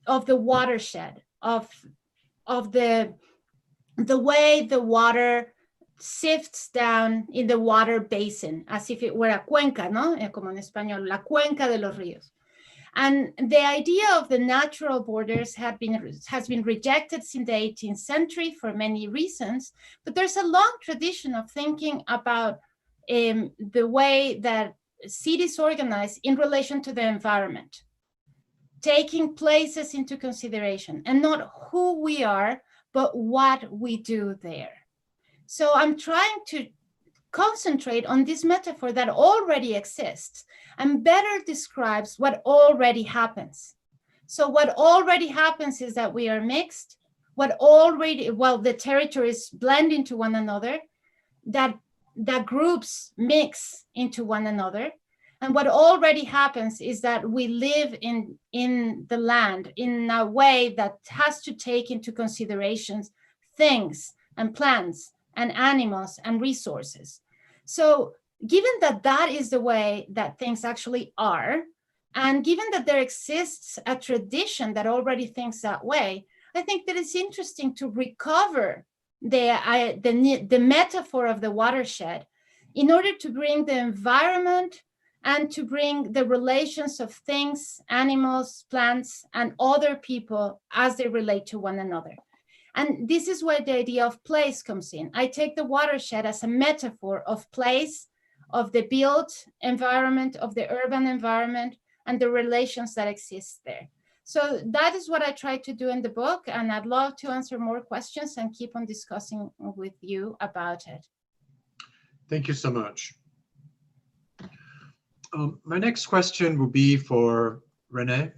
of the watershed, of the way the water sifts down in the water basin, as if it were a cuenca, ¿no? Como en español, la cuenca de los ríos. And the idea of the natural borders has been rejected since the 18th century for many reasons, but there's a long tradition of thinking about the way that cities organize in relation to the environment, taking places into consideration, and not who we are, but what we do there. So I'm trying to concentrate on this metaphor that already exists and better describes what already happens. So what already happens is that we are mixed, the territories blend into one another, that groups mix into one another. And what already happens is that we live in the land in a way that has to take into consideration things and plants and animals and resources. So given that that is the way that things actually are, and given that there exists a tradition that already thinks that way, I think that it's interesting to recover the metaphor of the watershed in order to bring the environment and to bring the relations of things, animals, plants, and other people as they relate to one another. And this is where the idea of place comes in. I take the watershed as a metaphor of place, of the built environment, of the urban environment, and the relations that exist there. So that is what I try to do in the book, and I'd love to answer more questions and keep on discussing with you about it. Thank you so much. My next question will be for Rene.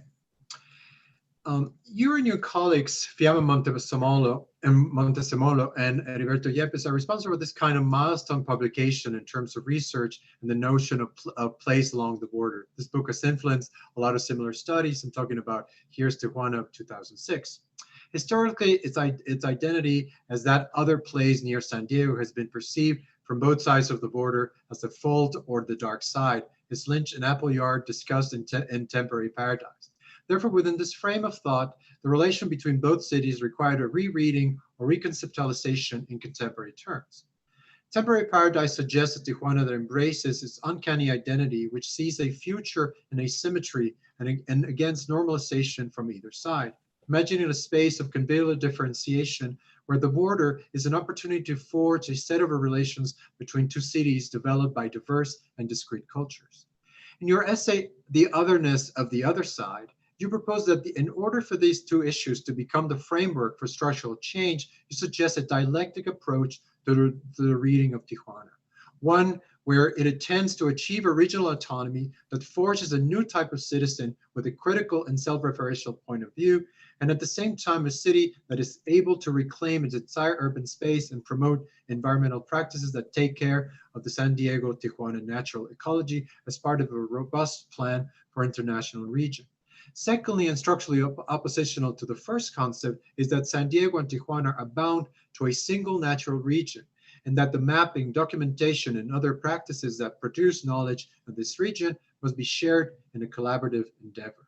You and your colleagues, Fiamma Montesemolo and Heriberto Yepes, are responsible for this kind of milestone publication in terms of research and the notion of place along the border. This book has influenced a lot of similar studies. I'm talking about Here's Tijuana of 2006. Historically, its identity as that other place near San Diego has been perceived from both sides of the border as the fault or the dark side, as Lynch and Appleyard discussed in Temporary Paradise. Therefore, within this frame of thought, the relation between both cities required a rereading or reconceptualization in contemporary terms. Temporary Paradise suggests a Tijuana that embraces its uncanny identity, which sees a future in asymmetry and against normalization from either side, imagining a space of convivial differentiation where the border is an opportunity to forge a set of relations between two cities developed by diverse and discrete cultures. In your essay, The Otherness of the Other Side, you propose that in order for these two issues to become the framework for structural change, you suggest a dialectic approach to the reading of Tijuana, one where it intends to achieve a regional autonomy that forges a new type of citizen with a critical and self-referential point of view, and at the same time a city that is able to reclaim its entire urban space and promote environmental practices that take care of the San Diego-Tijuana natural ecology as part of a robust plan for international region. Secondly, and structurally oppositional to the first concept, is that San Diego and Tijuana are bound to a single natural region, and that the mapping, documentation, and other practices that produce knowledge of this region must be shared in a collaborative endeavor.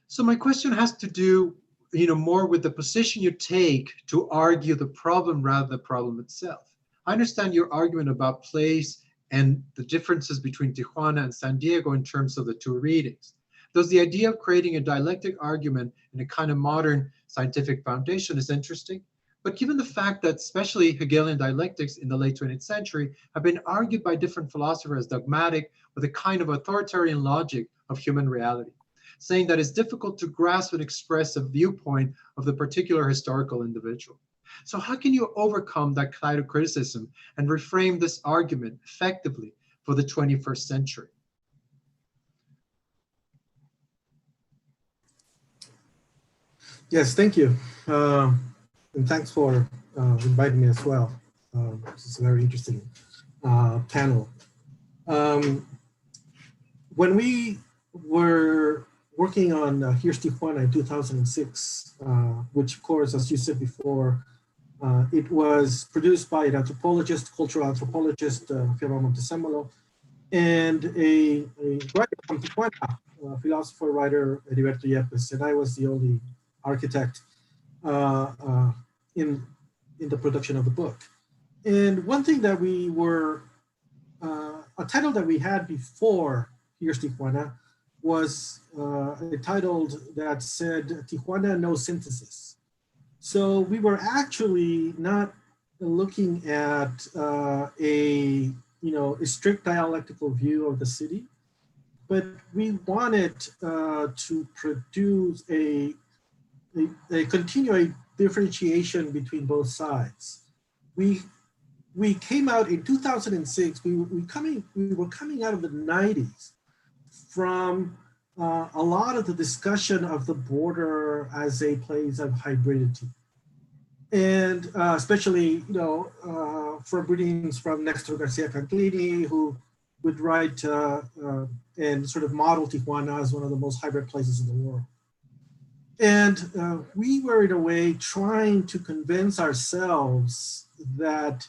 So my question has to do, more with the position you take to argue the problem rather than the problem itself. I understand your argument about place and the differences between Tijuana and San Diego in terms of the two readings. Thus, the idea of creating a dialectic argument in a kind of modern scientific foundation is interesting. But given the fact that especially Hegelian dialectics in the late 20th century have been argued by different philosophers as dogmatic with a kind of authoritarian logic of human reality, saying that it's difficult to grasp and express a viewpoint of the particular historical individual. So how can you overcome that kind of criticism and reframe this argument effectively for the 21st century? Yes, thank you. And thanks for inviting me as well. This is a very interesting panel. When we were working on Here's Tijuana in 2006, which of course, as you said before, it was produced by an anthropologist, cultural anthropologist, Fierro Montesemolo, and a writer from Tijuana, philosopher, writer, Heriberto Yepes, and I was the only architect in the production of the book. And one thing that we were, a title that we had before Here's Tijuana was a title that said Tijuana No Synthesis. So we were actually not looking at a strict dialectical view of the city, but we wanted to produce a continual differentiation between both sides. We came out in 2006. We were coming out of the 90s from a lot of the discussion of the border as a place of hybridity, and especially from readings from Nestor Garcia Canclini, who would write and sort of model Tijuana as one of the most hybrid places in the world. And we were in a way trying to convince ourselves that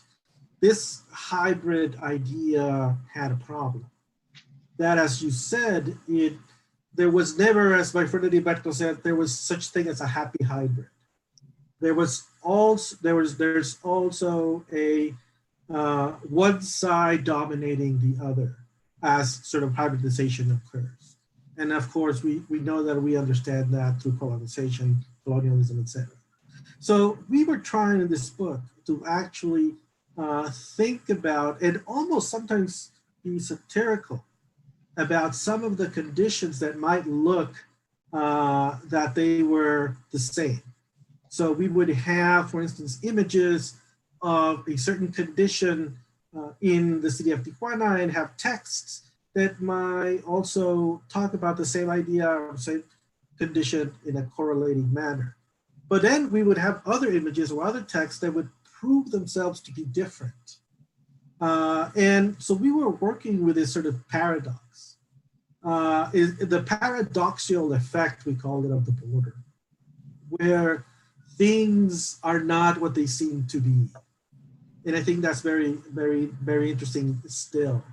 this hybrid idea had a problem. That, as you said, there was never, as my friend Heriberto said, there was such thing as a happy hybrid. There's also a one side dominating the other as sort of hybridization occurs. And of course, we know that we understand that through colonization, colonialism, etc. So we were trying in this book to actually think about, and almost sometimes be satirical about some of the conditions that might look that they were the same. So we would have, for instance, images of a certain condition in the city of Tijuana and have texts that might also talk about the same idea or same condition in a correlating manner. But then we would have other images or other texts that would prove themselves to be different. And so we were working with this sort of paradox. The paradoxical effect, we called it, of the border, where things are not what they seem to be. And I think that's very, very, very interesting still.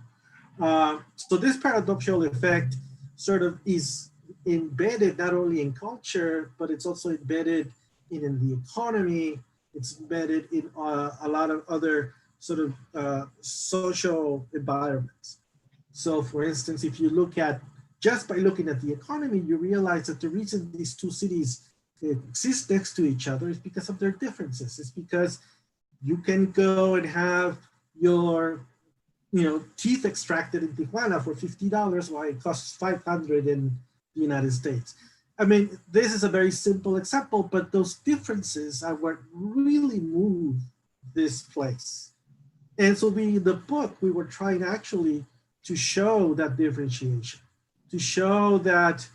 So this paradoxical effect sort of is embedded not only in culture, but it's also embedded in the economy. It's embedded in a lot of other sort of social environments. So for instance, if you look at, just by looking at the economy, you realize that the reason these two cities exist next to each other is because of their differences. It's because you can go and have your teeth extracted in Tijuana for $50 while it costs $500 in the United States. I mean, this is a very simple example, but those differences are what really move this place. And so in the book, we were trying actually to show that differentiation, to show that,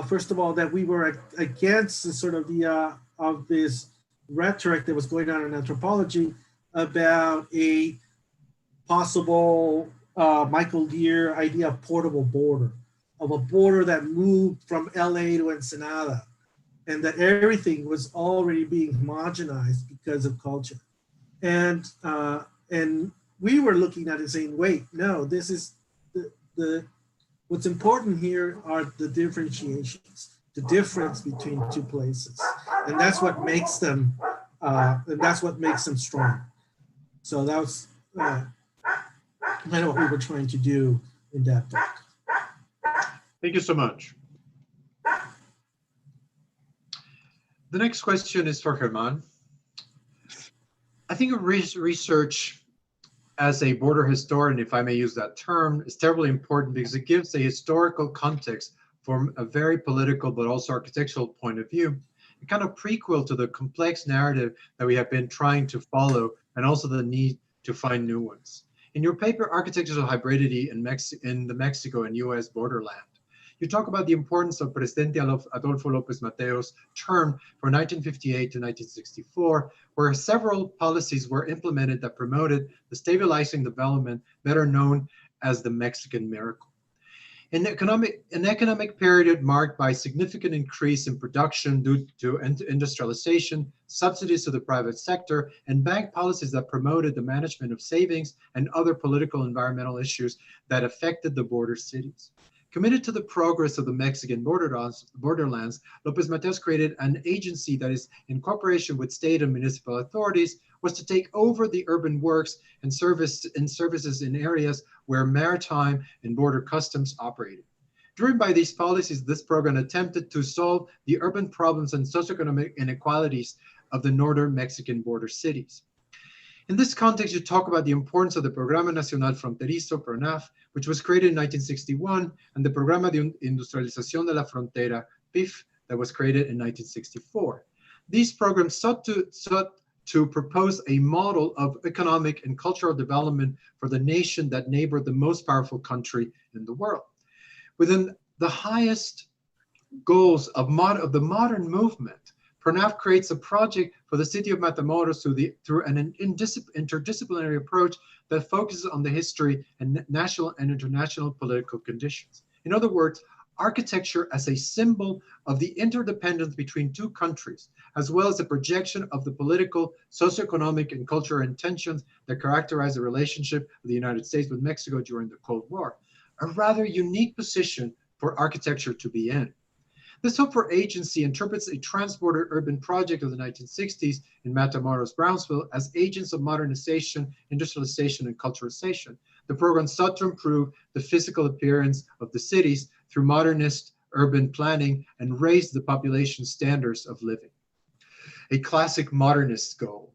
first of all, that we were against the sort of the of this rhetoric that was going on in anthropology about a possible Michael Deere idea of portable border. of a border that moved from LA to Ensenada, and that everything was already being homogenized because of culture. And we were looking at it saying, wait, no, this is what's important here are the differentiations, the difference between two places. And that's what makes them, strong. So that was kind of what we were trying to do in that book. Thank you so much. The next question is for Germán. I think research as a border historian, if I may use that term, is terribly important because it gives a historical context from a very political but also architectural point of view, a kind of prequel to the complex narrative that we have been trying to follow, and also the need to find new ones. In your paper, Architectural Hybridity in the Mexico and US Borderland, you talk about the importance of Presidente Adolfo López Mateo's term from 1958 to 1964, where several policies were implemented that promoted the stabilizing development better known as the Mexican miracle. An economic period marked by significant increase in production due to industrialization, subsidies to the private sector, and bank policies that promoted the management of savings and other political environmental issues that affected the border cities. Committed to the progress of the Mexican borderlands, López Mateos created an agency that is in cooperation with state and municipal authorities was to take over the urban works and services in areas where maritime and border customs operated. Driven by these policies, this program attempted to solve the urban problems and socioeconomic inequalities of the northern Mexican border cities. In this context, you talk about the importance of the Programa Nacional Fronterizo, PRONAF, which was created in 1961, and the Programa de Industrialización de la Frontera, PIF, that was created in 1964. These programs sought to propose a model of economic and cultural development for the nation that neighbored the most powerful country in the world. Within the highest goals of the modern movement, PRONAF creates a project for the city of Matamoros through an interdisciplinary approach that focuses on the history and national and international political conditions. In other words, architecture as a symbol of the interdependence between two countries, as well as a projection of the political, socioeconomic, and cultural intentions that characterize the relationship of the United States with Mexico during the Cold War, a rather unique position for architecture to be in. This hope for agency interprets a transborder urban project of the 1960s in Matamoros, Brownsville as agents of modernization, industrialization, and culturalization. The program sought to improve the physical appearance of the cities through modernist urban planning and raise the population standards of living. A classic modernist goal.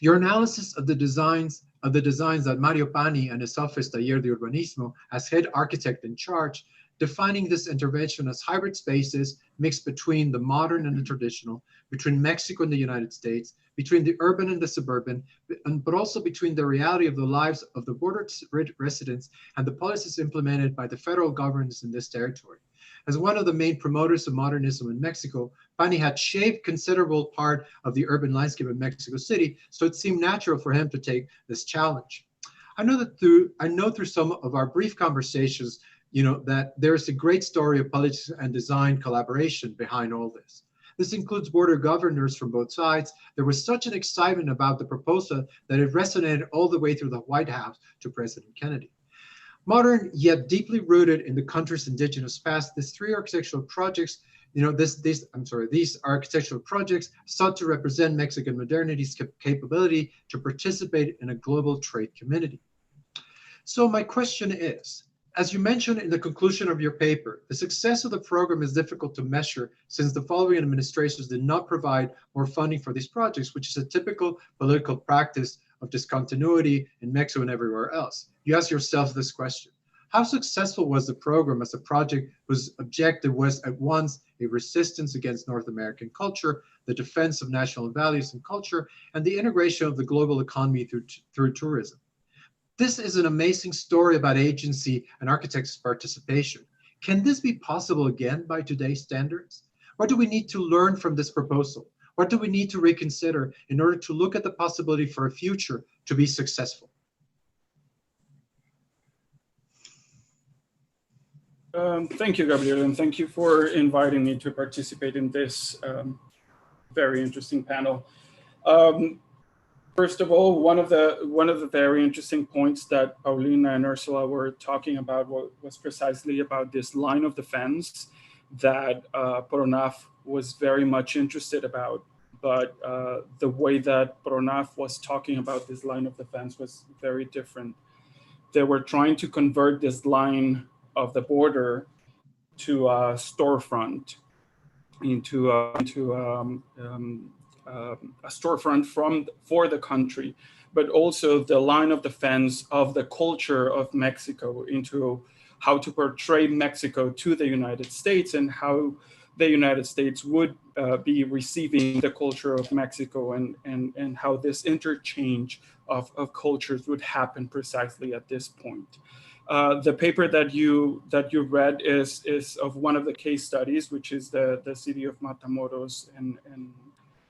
Your analysis of the designs that Mario Pani and his office, Taller de Urbanismo, as head architect in charge, defining this intervention as hybrid spaces mixed between the modern and the traditional, between Mexico and the United States, between the urban and the suburban, but also between the reality of the lives of the border residents and the policies implemented by the federal governments in this territory. As one of the main promoters of modernism in Mexico, Pani had shaped considerable part of the urban landscape of Mexico City, so it seemed natural for him to take this challenge. I know through some of our brief conversations, that there's a great story of politics and design collaboration behind all this. This includes border governors from both sides. There was such an excitement about the proposal that it resonated all the way through the White House to President Kennedy. Modern, yet deeply rooted in the country's indigenous past, these architectural projects sought to represent Mexican modernity's capability to participate in a global trade community. So my question is, as you mentioned in the conclusion of your paper, the success of the program is difficult to measure since the following administrations did not provide more funding for these projects, which is a typical political practice of discontinuity in Mexico and everywhere else. You ask yourself this question: how successful was the program as a project whose objective was at once a resistance against North American culture, the defense of national values and culture, and the integration of the global economy through tourism? This is an amazing story about agency and architects' participation. Can this be possible again by today's standards? What do we need to learn from this proposal? What do we need to reconsider in order to look at the possibility for a future to be successful? Thank you, Gabriel, and thank you for inviting me to participate in this very interesting panel. First of all, one of the very interesting points that Paulina and Ersela were talking about was precisely about this line of defense that PRONAF was very much interested about. But the way that PRONAF was talking about this line of defense was very different. They were trying to convert this line of the border to a storefront, into a storefront for the country, but also the line of defense of the culture of Mexico, into how to portray Mexico to the United States and how the United States would be receiving the culture of Mexico, and how this interchange of cultures would happen precisely at this point. The paper that you read is of one of the case studies, which is the city of Matamoros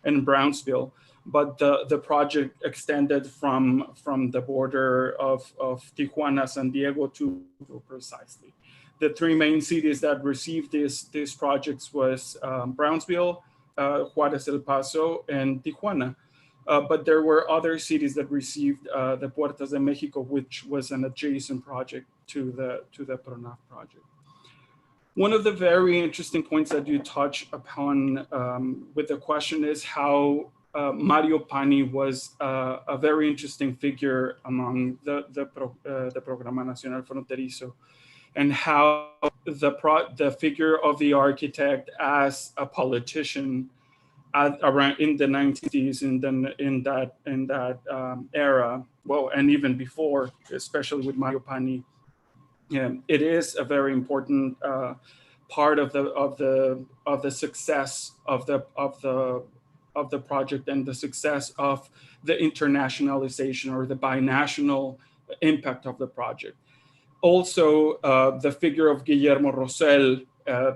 and Brownsville, but the project extended from the border of Tijuana, San Diego to precisely. The three main cities that received these projects was Brownsville, Juarez El Paso, and Tijuana. But there were other cities that received the Puertas de Mexico, which was an adjacent project to the PRONAF project. One of the very interesting points that you touch upon with the question is how Mario Pani was a very interesting figure among the Programa Nacional Fronterizo, and how the figure of the architect as a politician around in the 90s, in that era, well, and even before, especially with Mario Pani, it is a very important part of the success of the project, and the success of the internationalization or the binational impact of the project. Also, the figure of Guillermo Rosell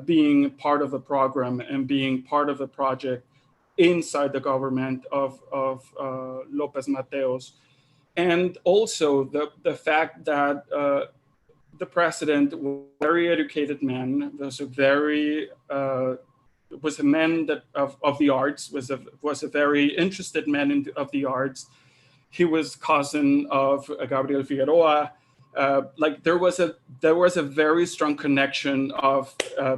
being part of the program and being part of the project inside the government of López Mateos. And also the fact that the president was a very educated man, was a man that of the arts, was a very interested man of the arts. He was cousin of Gabriel Figueroa. Like there was a very strong connection of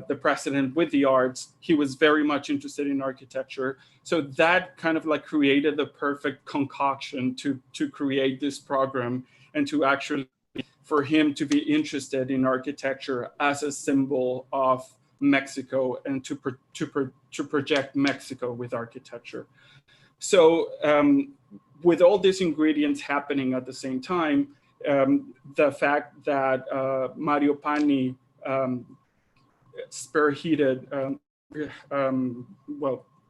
the president with the arts. He was very much interested in architecture. So that kind of like created the perfect concoction to create this program, and to actually, for him to be interested in architecture as a symbol of Mexico, and to project Mexico with architecture. So with all these ingredients happening at the same time, the fact that Mario Pani spearheaded,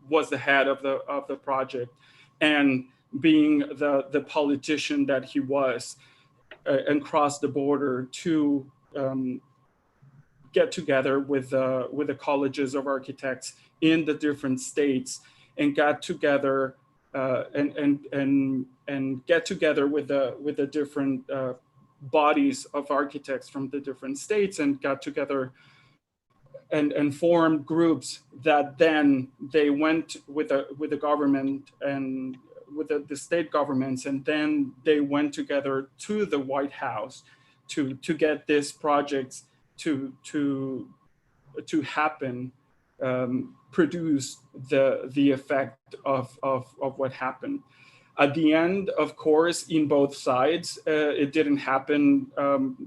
was the head of the project, and being the politician that he was, and crossed the border to get together with the colleges of architects in the different states, and got together and get together with the different bodies of architects from the different states, and got together and formed groups that then they went with the government and with the state governments, and then they went together to the White House to get these projects to happen, produce the effect of what happened. At the end, of course, in both sides, it didn't happen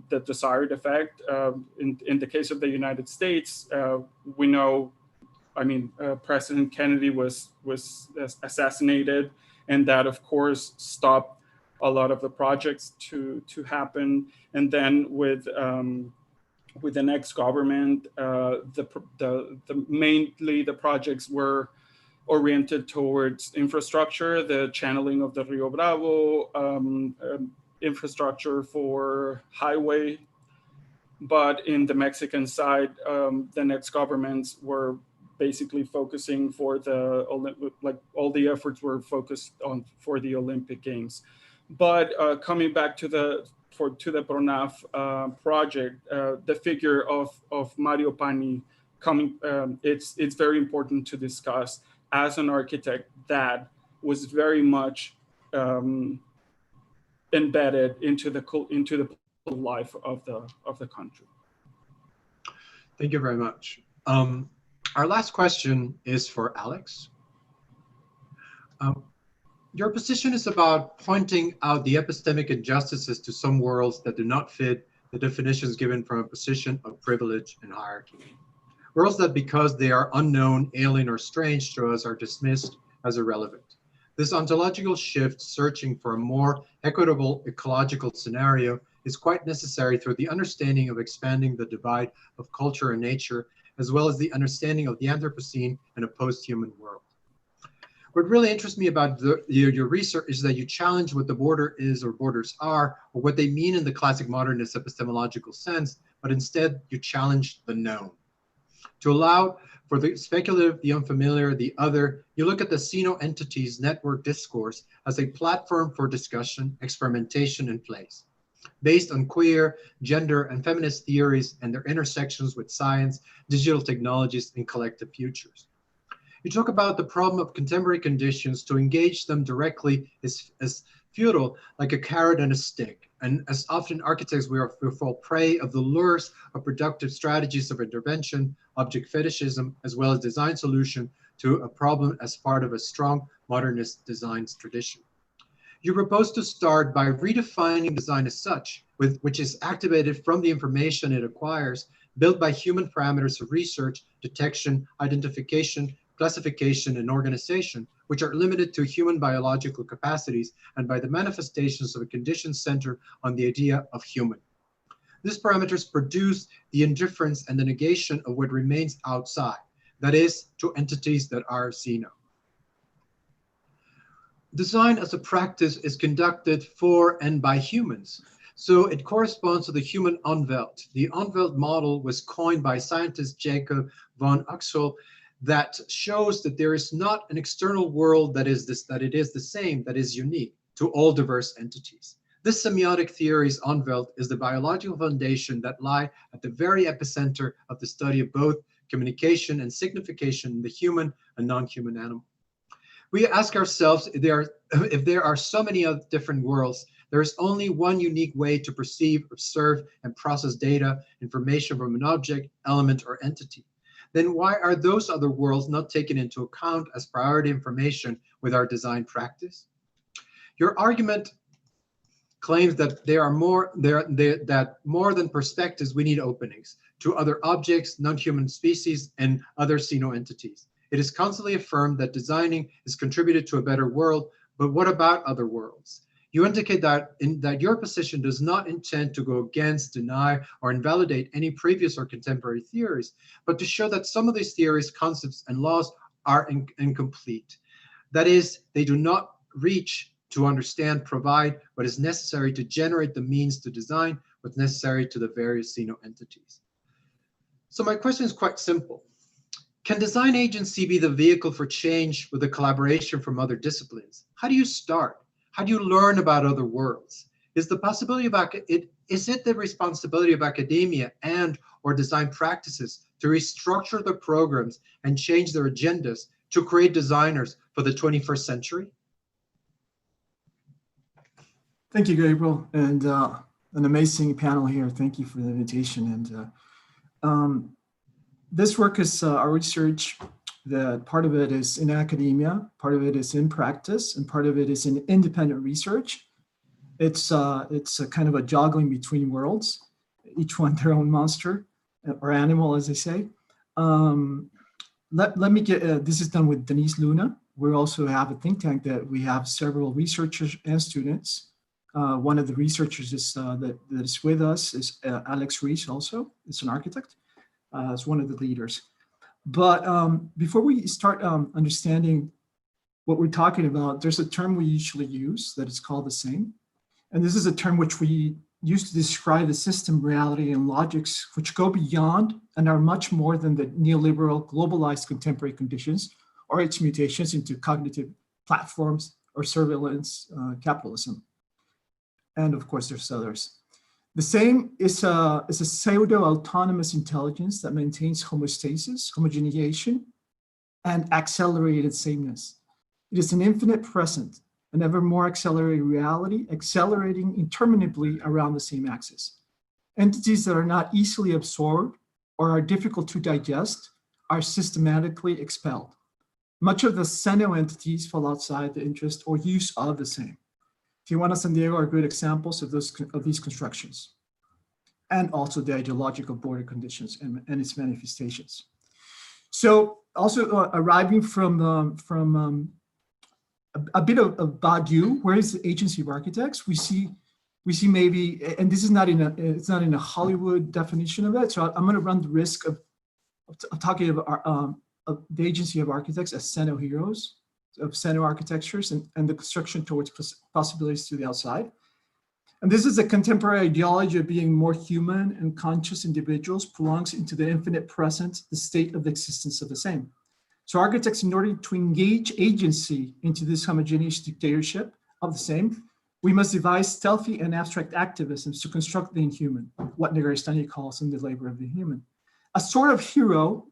the desired effect. In the case of the United States, we know, I mean, President Kennedy was assassinated, and that, of course, stopped a lot of the projects to happen. And then with the next government, mainly the projects were oriented towards infrastructure, the channeling of the Rio Bravo, infrastructure for highway. But in the Mexican side, the next governments were basically focusing for all the efforts were focused on for the Olympic Games. But coming back to to the PRONAF project, the figure of Mario Pani coming, it's very important to discuss as an architect that was very much embedded into the life of the country. Thank you very much. Our last question is for Alex. Your position is about pointing out the epistemic injustices to some worlds that do not fit the definitions given from a position of privilege and hierarchy. Worlds that, because they are unknown, alien, or strange to us, are dismissed as irrelevant. This ontological shift, searching for a more equitable ecological scenario, is quite necessary through the understanding of expanding the divide of culture and nature, as well as the understanding of the Anthropocene and a post-human world. What really interests me about your research is that you challenge what the border is or borders are, or what they mean in the classic modernist epistemological sense, but instead you challenge the known. To allow for the speculative, the unfamiliar, the other, you look at the xeno-entities network discourse as a platform for discussion, experimentation, and place. Based on queer, gender, and feminist theories and their intersections with science, digital technologies, and collective futures. You talk about the problem of contemporary conditions. To engage them directly is futile, like a carrot and a stick. And as often architects, we fall prey of the lures of productive strategies of intervention, object fetishism, as well as design solution to a problem as part of a strong modernist design tradition. You propose to start by redefining design as such, which is activated from the information it acquires, built by human parameters of research, detection, identification, classification, and organization, which are limited to human biological capacities and by the manifestations of a condition centered on the idea of human. These parameters produce the indifference and the negation of what remains outside, that is, to entities that are xeno. Design as a practice is conducted for and by humans, so it corresponds to the human Umwelt. The Umwelt model was coined by scientist Jacob von Uxel that shows that there is not an external world that it is the same, that is unique to all diverse entities. This semiotic theory's Umwelt is the biological foundation that lie at the very epicenter of the study of both communication and signification in the human and non-human animal. We ask ourselves if there are so many other different worlds, there is only one unique way to perceive, observe, and process data, information from an object, element, or entity. Then why are those other worlds not taken into account as priority information with our design practice? Your argument claims that that more than perspectives, we need openings to other objects, non-human species, and other xeno entities. It is constantly affirmed that designing is contributed to a better world, but what about other worlds? You indicate that your position does not intend to go against, deny, or invalidate any previous or contemporary theories, but to show that some of these theories, concepts, and laws are incomplete. That is, they do not reach to understand, provide what is necessary to generate the means to design what's necessary to the various xeno entities. So my question is quite simple. Can design agency be the vehicle for change with a collaboration from other disciplines? How do you start? How do you learn about other worlds? Is it the responsibility of academia and or design practices to restructure their programs and change their agendas to create designers for the 21st century? Thank you, Gabriel, and an amazing panel here. Thank you for the invitation. And this work is our research. That part of it is in academia, part of it is in practice, and part of it is in independent research. It's a kind of a juggling between worlds, each one their own monster or animal, as they say. Let me get, this is done with Denise Luna. We also have a think tank that we have several researchers and students. One of the researchers that is with us is Alex Reese also. It's an architect. It's one of the leaders. But before we start understanding what we're talking about, there's a term we usually use that is called the same. And this is a term which we use to describe the system, reality, and logics, which go beyond and are much more than the neoliberal globalized contemporary conditions or its mutations into cognitive platforms or surveillance capitalism. And of course, there's others. The same is a pseudo-autonomous intelligence that maintains homeostasis, homogenization, and accelerated sameness. It is an infinite present, an ever more accelerated reality, accelerating interminably around the same axis. Entities that are not easily absorbed or are difficult to digest are systematically expelled. Much of the Seno entities fall outside the interest or use of the same. Tijuana, San Diego are good examples of these constructions, and also the ideological border conditions and its manifestations. So also arriving from a bit of Badiou, where is the agency of architects? We see maybe, and this is it's not in a Hollywood definition of it. So I'm going to run the risk of talking about the agency of architects as Seno heroes, of Seno architectures, and the construction towards possibilities to the outside. And this is a contemporary ideology of being more human and conscious individuals belongs into the infinite present, the state of the existence of the same. So architects, in order to engage agency into this homogeneous dictatorship of the same, we must devise stealthy and abstract activisms to construct the inhuman, what Negarestani calls in the labor of the human. A sort of hero,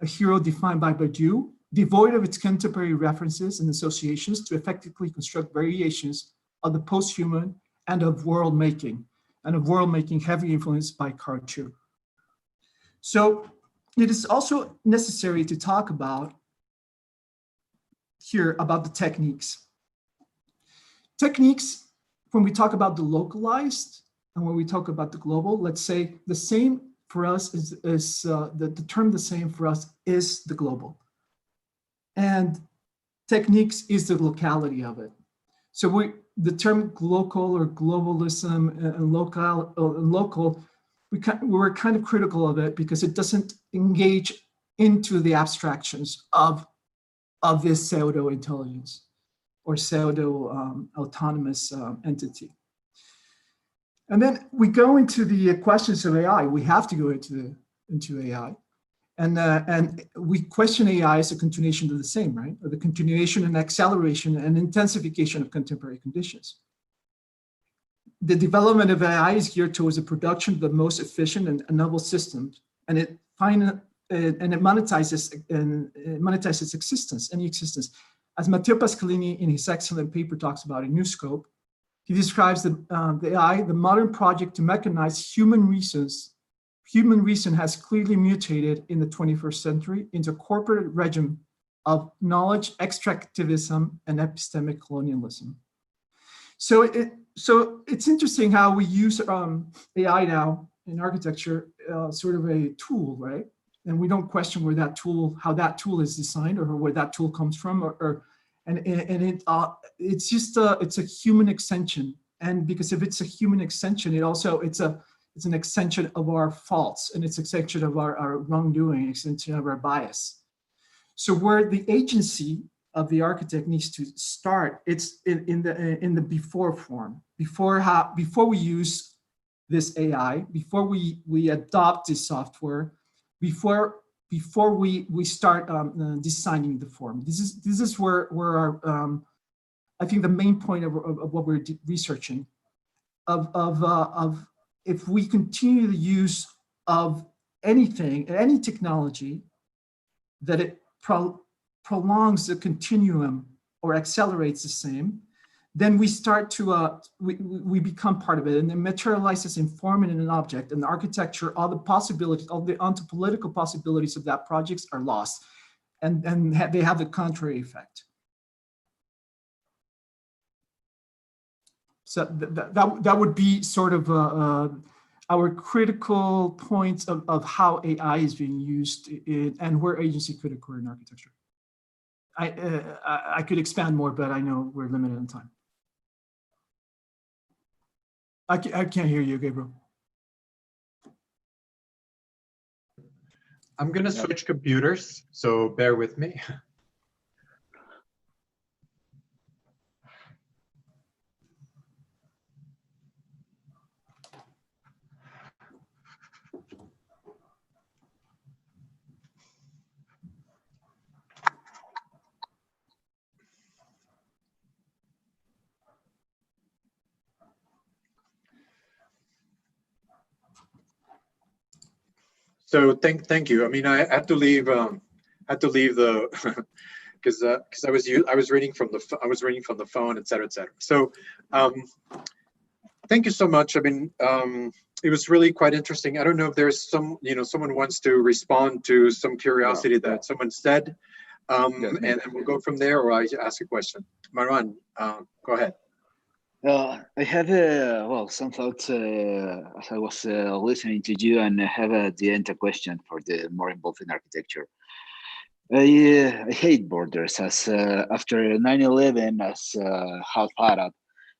a hero defined by Badiou, devoid of its contemporary references and associations to effectively construct variations of the post-human and of world making heavily influenced by Cartier. So it is also necessary to talk about here about the techniques. Techniques, when we talk about the localized and when we talk about the global, let's say the same for us is the term the same for us is the global. And techniques is the locality of it. So the term local or globalism and local, we were kind of critical of it because it doesn't engage into the abstractions of this pseudo-intelligence or pseudo-autonomous entity. And then we go into the questions of AI. We have to go into AI. And we question AI as a continuation of the same, right? Or the continuation and acceleration and intensification of contemporary conditions. The development of AI is geared towards the production of the most efficient and novel systems, and it monetizes any existence. As Matteo Pasqualini in his excellent paper talks about in New Scope, he describes the AI, the modern project to mechanize human reasons. Human reason has clearly mutated in the 21st century into a corporate regime of knowledge extractivism and epistemic colonialism. So it's interesting how we use AI now in architecture, sort of a tool, right? And we don't question how that tool is designed or where that tool comes from, it's a human extension. And because if it's a human extension, it's an extension of our faults, and it's an extension of our wrongdoing, extension of our bias. So where the agency of the architect needs to start, it's in the before form, before we use this AI, before we adopt this software, before we start designing the form. This is where our I think the main point of what we're researching of if we continue the use of anything, any technology, that it prolongs the continuum or accelerates the same, then we start to, we become part of it, and it materializes in form and in an object, and the architecture, all the possibilities, all the ontological possibilities of that project are lost, and they have the contrary effect. So that would be sort of our critical points of how AI is being used and where agency could occur in architecture. I could expand more, but I know we're limited on time. I can't hear you, Gabriel. I'm going to switch computers, so bear with me. So thank you. I mean, I had to leave the because I was reading from the phone, et cetera, et cetera. So thank you so much. I mean, it was really quite interesting. I don't know if there's someone wants to respond to some curiosity that someone said, and then we'll go from there, or I ask a question. Maruan, go ahead. I have some thoughts as I was listening to you, and I have at the end a question for the more involved in architecture. I hate borders. As after 9/11, as half Arab,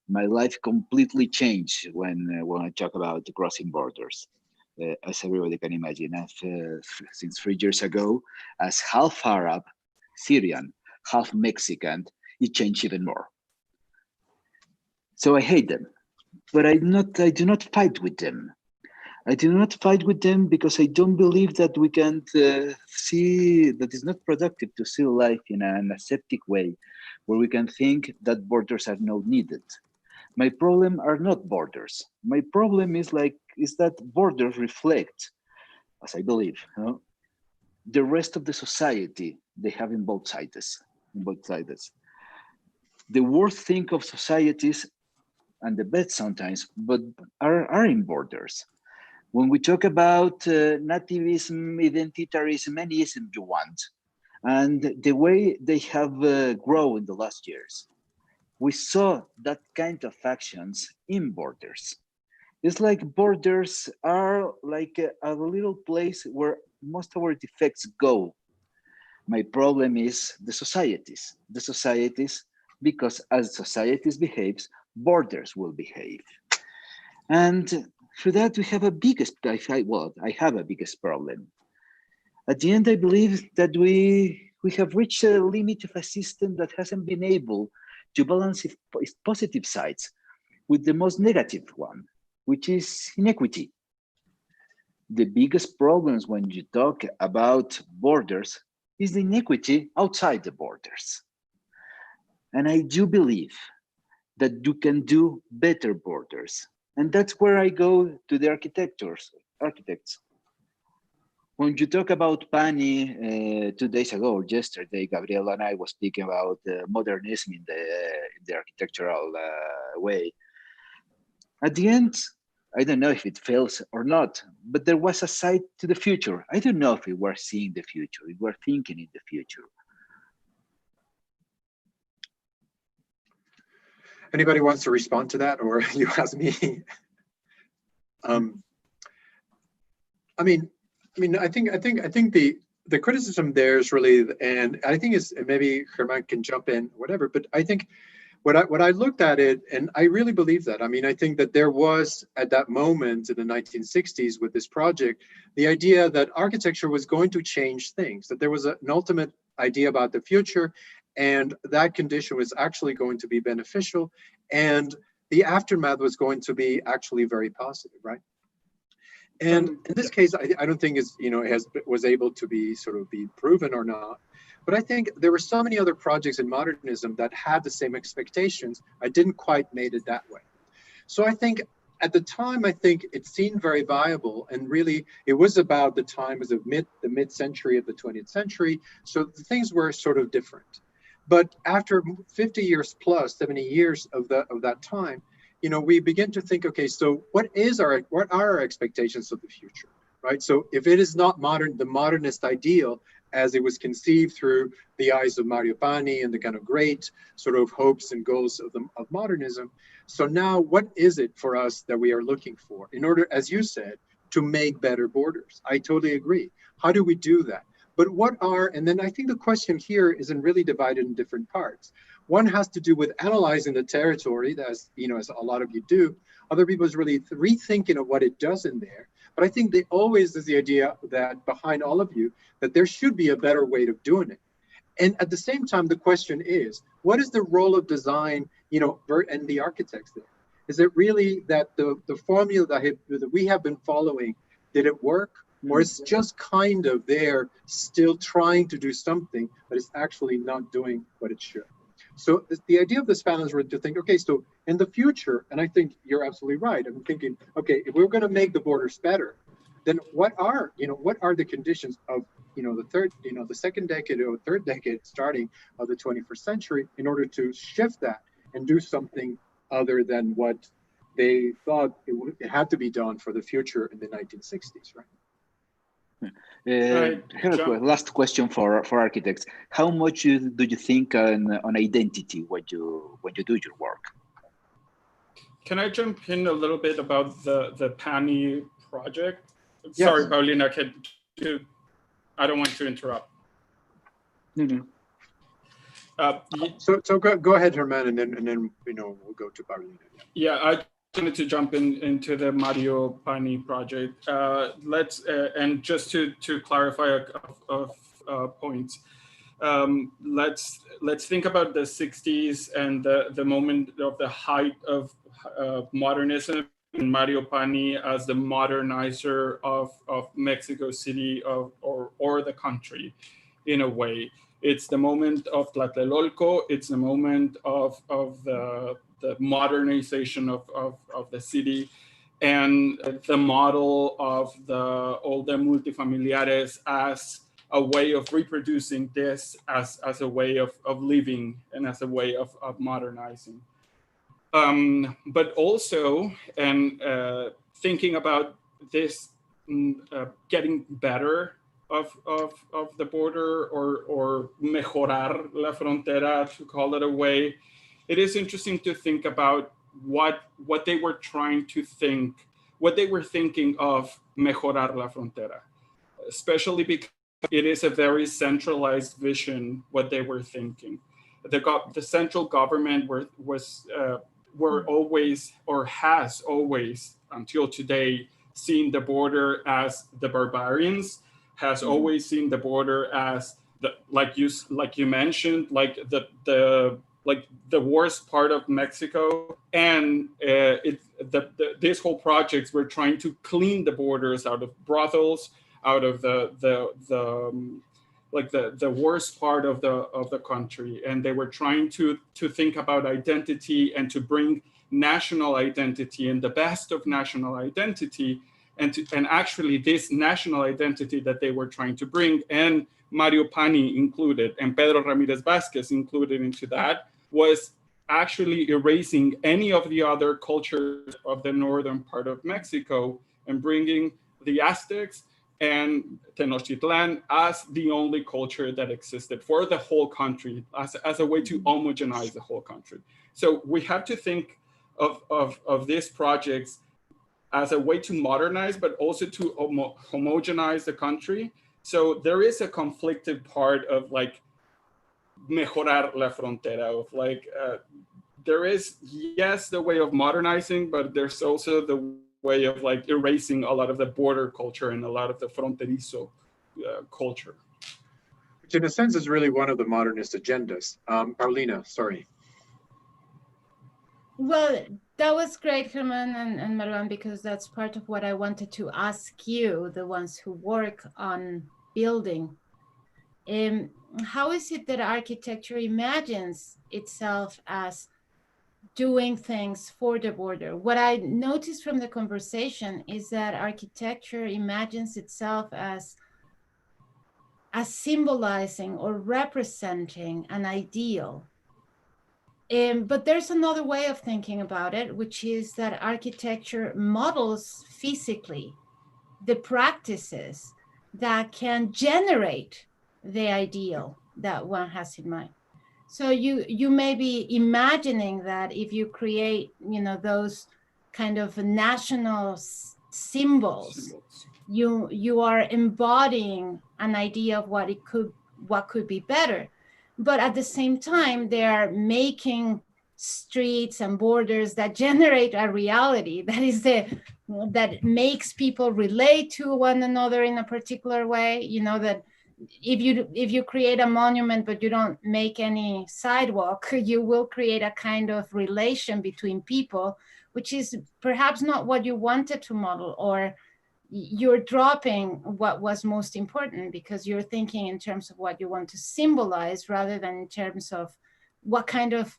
my life completely changed when I talk about crossing borders. As everybody can imagine, since 3 years ago, as half Arab, Syrian, half Mexican, it changed even more. So I hate them, but I do not fight with them. I do not fight with them because I don't believe that we can see that it's not productive to see life in an aseptic way, where we can think that borders are not needed. My problem are not borders. My problem is that borders reflect, as I believe, the rest of the society they have in both sides. The worst thing of societies, and the best sometimes, but are in borders. When we talk about nativism, identitarism, any ism you want, and the way they have grown in the last years, we saw that kind of actions in borders. It's like borders are like a little place where most of our defects go. My problem is the societies. The societies, because as societies behaves, borders will behave. And for that, we have I have a biggest problem. At the end, I believe that we have reached a limit of a system that hasn't been able to balance its positive sides with the most negative one, which is inequity. The biggest problems when you talk about borders is the inequity outside the borders. And I do believe that you can do better borders. And that's where I go to the architects. When you talk about Pani 2 days ago or yesterday, Gabriel and I was speaking about modernism in the architectural way. At the end, I don't know if it fails or not, but there was a sight to the future. I don't know if we were seeing the future, we were thinking in the future. Anybody wants to respond to that, or you ask me? I think the criticism there is really, and I think it's, maybe Germán can jump in, whatever. But I think what I looked at it, and I really believe that. I mean, I think that there was at that moment in the 1960s with this project, the idea that architecture was going to change things, that there was an ultimate idea about the future, and that condition was actually going to be beneficial, and the aftermath was going to be actually very positive, right? And in this case, I don't think was able to be proven or not. But I think there were so many other projects in modernism that had the same expectations. I didn't quite made it that way. So I think at the time, I think it seemed very viable, and really it was about the time as the mid-century of the 20th century. So the things were sort of different. But after 50 years plus, 70 years of that time, we begin to think, okay, so what are our expectations of the future, right? So if it is not the modernist ideal as it was conceived through the eyes of Mario Pani and the kind of great sort of hopes and goals of modernism, so now what is it for us that we are looking for in order, as you said, to make better borders? I totally agree. How do we do that? But and then I think the question here isn't really divided in different parts. One has to do with analyzing the territory, as a lot of you do. Other people is really rethinking of what it does in there. But I think there always is the idea that behind all of you, that there should be a better way of doing it. And at the same time, the question is, what is the role of design, and the architects there? Is it really that the formula that we have been following, did it work? Or it's just kind of there, still trying to do something, but it's actually not doing what it should. So the idea of this panel is really to think, okay, so in the future, and I think you're absolutely right. I'm thinking, okay, if we're going to make the borders better, then what are the conditions of the second decade or third decade starting of the 21st century in order to shift that and do something other than what they thought it had to be done for the future in the 1960s, right? Last question for architects. How much do you think on identity when you do your work? Can I jump in a little bit about the PANI project? Yes. Sorry, Paulina, I don't want to interrupt. No. So go ahead, Herman, and then we'll go to Paulina. Yeah, I wanted to jump into the Mario PANI project. And just to clarify a couple of points. Let's think about the 60s and the moment of the height of modernism, and Mario PANI as the modernizer of Mexico City or the country, in a way. It's the moment of Tlatelolco. It's the moment of the modernization of the city, and the model of all the multifamiliares as a way of reproducing this as a way of living and as a way of modernizing. But also, and thinking about this getting better of the border, or mejorar la frontera, to call it a way, it is interesting to think about what they were trying to think, what they were thinking of mejorar la frontera, especially because it is a very centralized vision, what they were thinking. The central government were always, or has always until today, seen the border as the barbarians, has always seen the border as like you mentioned, like the worst part of Mexico. And this whole projects were trying to clean the borders out of brothels, out of the worst part of the country, and they were trying to think about identity and to bring national identity and the best of national identity, and actually this national identity that they were trying to bring, and Mario PANI included, and Pedro Ramirez Vázquez included into that, was actually erasing any of the other cultures of the northern part of Mexico and bringing the Aztecs and Tenochtitlan as the only culture that existed for the whole country, as a way to homogenize the whole country. So we have to think of these projects as a way to modernize, but also to homogenize the country. So there is a conflicted part of like mejorar la frontera, of like, there is, yes, the way of modernizing, but there's also the way of like erasing a lot of the border culture and a lot of the fronterizo culture. Which in a sense is really one of the modernist agendas. Paulina, sorry. Well, that was great, Herman and Maruan, because that's part of what I wanted to ask you, the ones who work on building. How is it that architecture imagines itself as doing things for the border? What I noticed from the conversation is that architecture imagines itself as symbolizing or representing an ideal. But there's another way of thinking about it, which is that architecture models physically the practices that can generate the ideal that one has in mind. So you may be imagining that if you create, those kind of national symbols, you are embodying an idea of what could be better. But at the same time, they are making streets and borders that generate a reality that makes people relate to one another in a particular way. That if you create a monument but you don't make any sidewalk, you will create a kind of relation between people, which is perhaps not what you wanted to model, or you're dropping what was most important because you're thinking in terms of what you want to symbolize rather than in terms of what kind of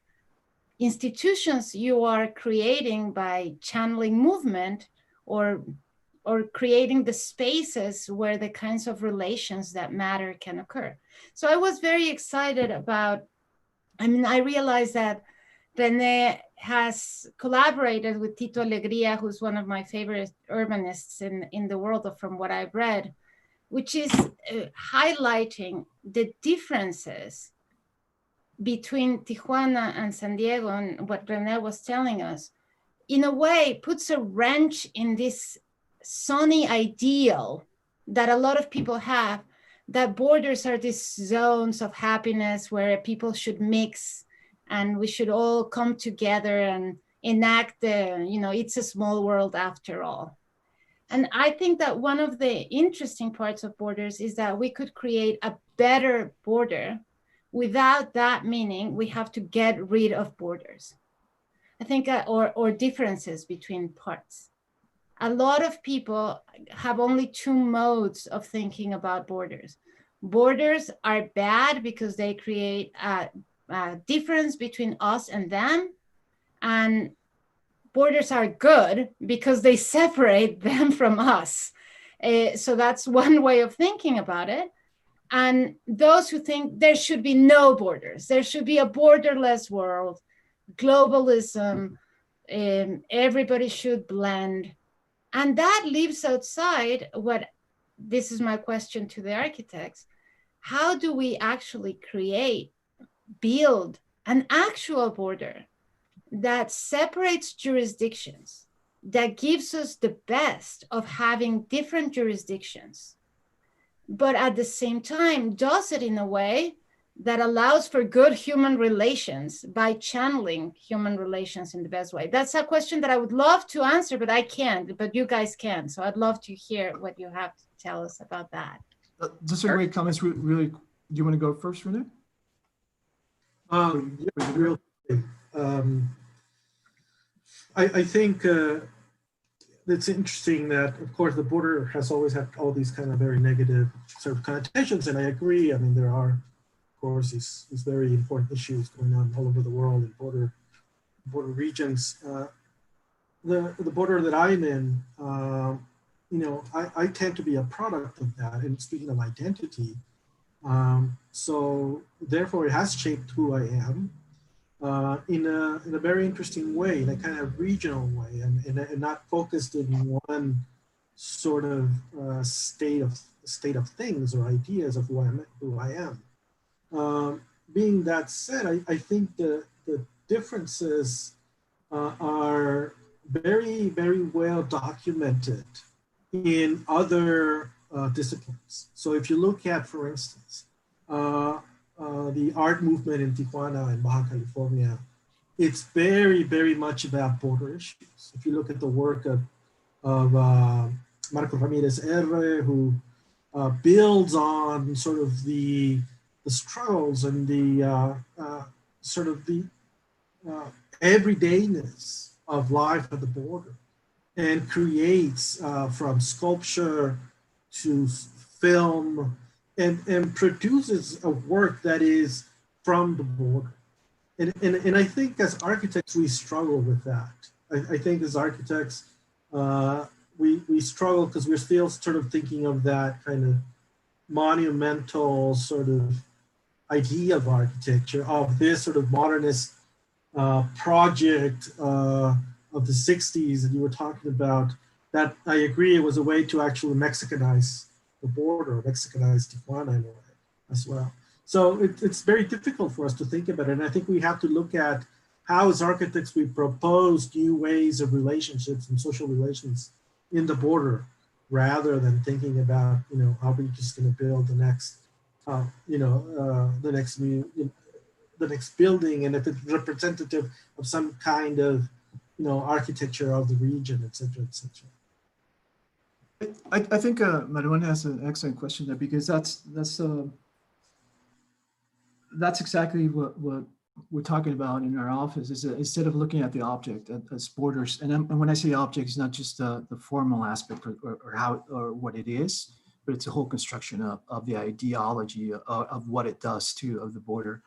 institutions you are creating by channeling movement or or creating the spaces where the kinds of relations that matter can occur. So I was very excited about, I mean, I realized that Rene has collaborated with Tito Alegría, who's one of my favorite urbanists in the world from what I've read, which is highlighting the differences between Tijuana and San Diego, and what Rene was telling us, in a way, puts a wrench in this sunny ideal that a lot of people have, that borders are these zones of happiness where people should mix and we should all come together and enact the, you know, it's a small world after all. And I think that one of the interesting parts of borders is that we could create a better border. Without that meaning, we have to get rid of borders. I think, or differences between parts. A lot of people have only two modes of thinking about borders. Borders are bad because they create a difference between us and them, and borders are good because they separate them from us. So that's one way of thinking about it. And those who think there should be no borders, there should be a borderless world, globalism, everybody should blend. And that leaves outside what, this is my question to the architects, how do we actually build an actual border that separates jurisdictions, that gives us the best of having different jurisdictions, but at the same time does it in a way that allows for good human relations by channeling human relations in the best way? That's a question that I would love to answer, but I can't, but you guys can. So I'd love to hear what you have to tell us about that. Those are great comments. Really, do you want to go first, Rene? Yeah, real quick. I think it's interesting that, of course, the border has always had all these kind of very negative sort of connotations, and I agree. I mean, there are, of course, these very important issues going on all over the world in border regions. The border that I'm in, you know, I tend to be a product of that. And speaking of identity, so therefore it has shaped who I am in a very interesting way, in a kind of regional way, and not focused in one sort of state of things or ideas of who I am. Being that said, I think the differences are very, very well documented in other disciplines. So if you look at, for instance, the art movement in Tijuana and Baja California, it's very, very much about border issues. If you look at the work of Marco Ramirez R., who builds on sort of the struggles and the sort of the everydayness of life at the border, and creates from sculpture to film, and produces a work that is from the border. And I think as architects, we struggle with that. I think as architects, we struggle because we're still sort of thinking of that kind of monumental sort of idea of architecture, of this sort of modernist project of the 60s that you were talking about, that I agree it was a way to actually Mexicanize the border, Mexicanize Tijuana in a way as well. So it's very difficult for us to think about it. And I think we have to look at how as architects we propose new ways of relationships and social relations in the border, rather than thinking about, you know, how we're just going to build the next, the next building, and if it's representative of some kind of, you know, architecture of the region, et cetera, et cetera. I think Maruan has an excellent question there, because that's exactly what we're talking about in our office. Is that instead of looking at the object as borders, and when I say object, it's not just the formal aspect or how or what it is, but it's a whole construction of the ideology of what it does too, of the border.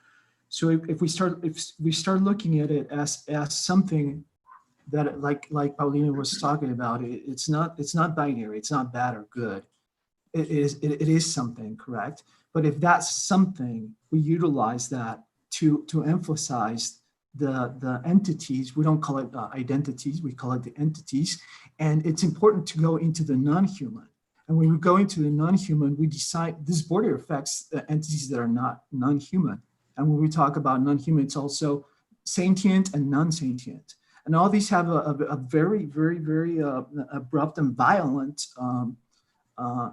So if we start looking at it as something that like Paulina was talking about, it's not binary, it's not bad or good. It is something, correct? But if that's something, we utilize that to emphasize the entities. We don't call it identities, we call it the entities. And it's important to go into the non-human. And when we go into the non-human, we decide this border affects the entities that are not non-human. And when we talk about non-human, it's also sentient and non-sentient. And all these have a very, very, very abrupt and violent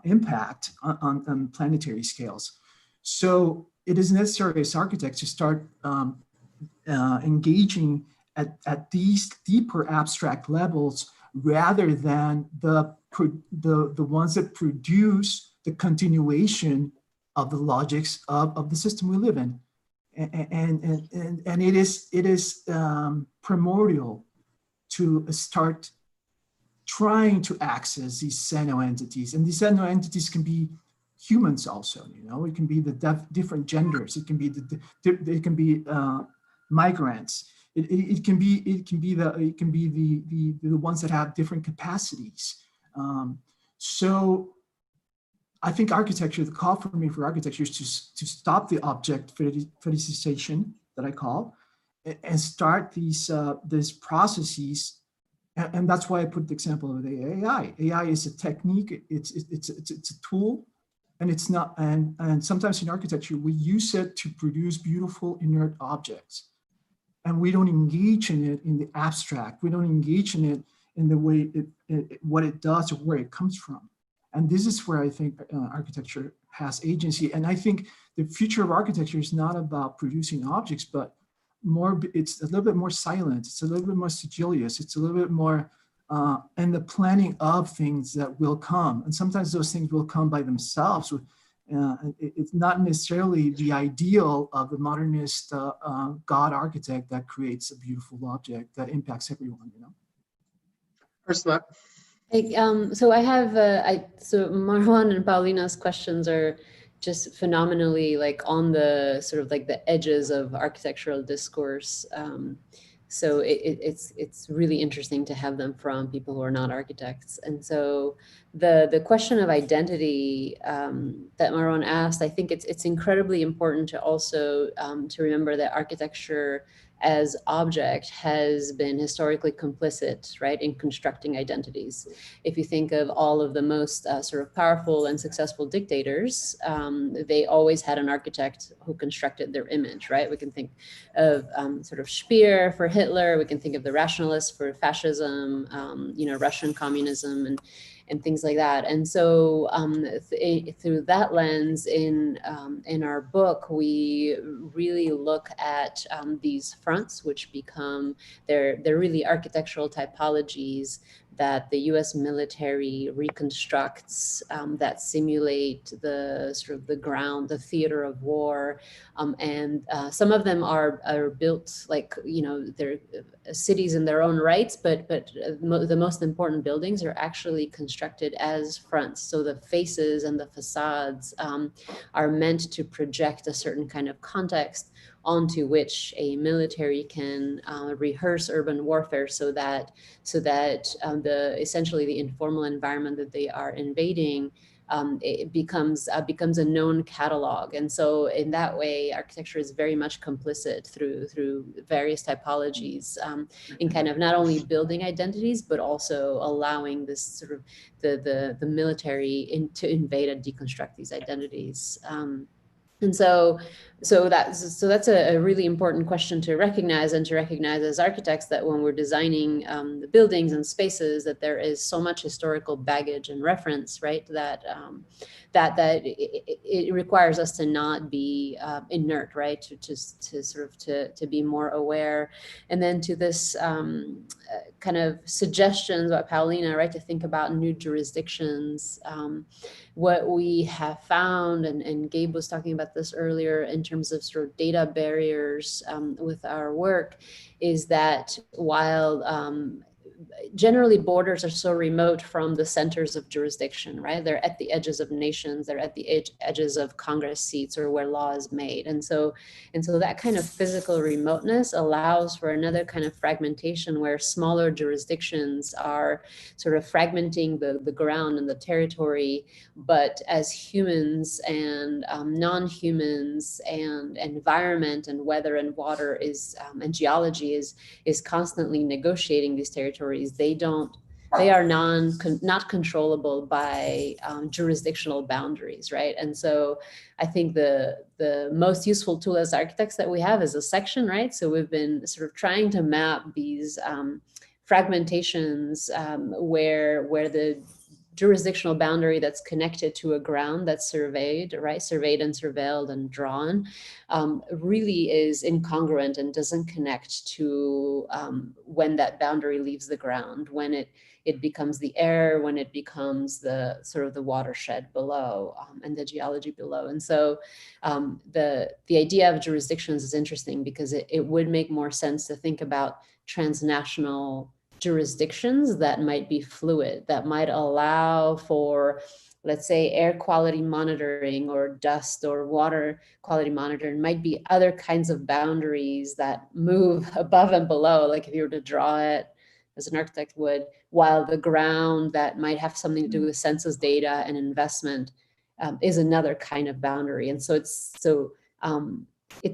impact on planetary scales. So it is necessary as architects to start engaging at these deeper abstract levels rather than the ones that produce the continuation of the logics of the system we live in. And it is primordial to start trying to access these xeno entities, and these xeno entities can be humans also. You know, it can be the different genders. It can be migrants. It can be the ones that have different capacities. So I think architecture, the call for me for architecture is to stop the object fetishization that I call, and start these processes. And that's why I put the example of the AI. AI is a technique, it's a tool, and it's not, and sometimes in architecture, we use it to produce beautiful inert objects. And we don't engage in it in the abstract. We don't engage in it in the way what it does or where it comes from. And this is where I think architecture has agency. And I think the future of architecture is not about producing objects, but it's a little bit more silent. It's a little bit more sigilious. It's a little bit more in the planning of things that will come. And sometimes those things will come by themselves. It's not necessarily the ideal of the modernist God architect that creates a beautiful object that impacts everyone, you know? Ersela. So I have, so Maruan and Paulina's questions are just phenomenally like on the sort of like the edges of architectural discourse. So it's really interesting to have them from people who are not architects. And so the question of identity that Maruan asked, I think it's incredibly important to also to remember that architecture as object has been historically complicit, right, in constructing identities. If you think of all of the most sort of powerful and successful dictators, they always had an architect who constructed their image, right? We can think of sort of Speer for Hitler, we can think of the rationalists for fascism, you know, Russian communism, and things like that. And so through that lens in our book, we really look at these fronts, which become, they're really architectural typologies that the US military reconstructs that simulate the sort of the ground, the theater of war. And some of them are built like, you know, they're cities in their own rights, but the most important buildings are actually constructed as fronts. So the faces and the facades are meant to project a certain kind of context onto which a military can rehearse urban warfare, so that essentially the informal environment that they are invading, it becomes a known catalog. And so in that way, architecture is very much complicit through various typologies in kind of not only building identities, but also allowing this sort of the military to invade and deconstruct these identities. And so that's a really important question to recognize, and to recognize as architects that when we're designing the buildings and spaces, that there is so much historical baggage and reference, right? That it requires us to not be inert, right? To be more aware. And then to this kind of suggestions by Paulina, right? To think about new jurisdictions. What we have found, and Gabe was talking about this earlier in terms of sort of data barriers with our work, is that while generally borders are so remote from the centers of jurisdiction, right? They're at the edges of nations, they're at the edges of Congress seats or where law is made. And so that kind of physical remoteness allows for another kind of fragmentation where smaller jurisdictions are sort of fragmenting the ground and the territory, but as humans and non-humans and environment and weather and water and geology is constantly negotiating these territories. They are not controllable by jurisdictional boundaries, right? And so I think the most useful tool as architects that we have is a section, right? So we've been sort of trying to map these fragmentations where the jurisdictional boundary that's connected to a ground that's surveyed, right? Surveyed and surveilled and drawn really is incongruent and doesn't connect to when that boundary leaves the ground, when it becomes the air, when it becomes the sort of the watershed below and the geology below. And so the idea of jurisdictions is interesting because it would make more sense to think about transnational jurisdictions that might be fluid, that might allow for, let's say, air quality monitoring or dust or water quality monitoring. Might be other kinds of boundaries that move above and below, like if you were to draw it as an architect would, while the ground that might have something to do with census data and investment is another kind of boundary. And so it's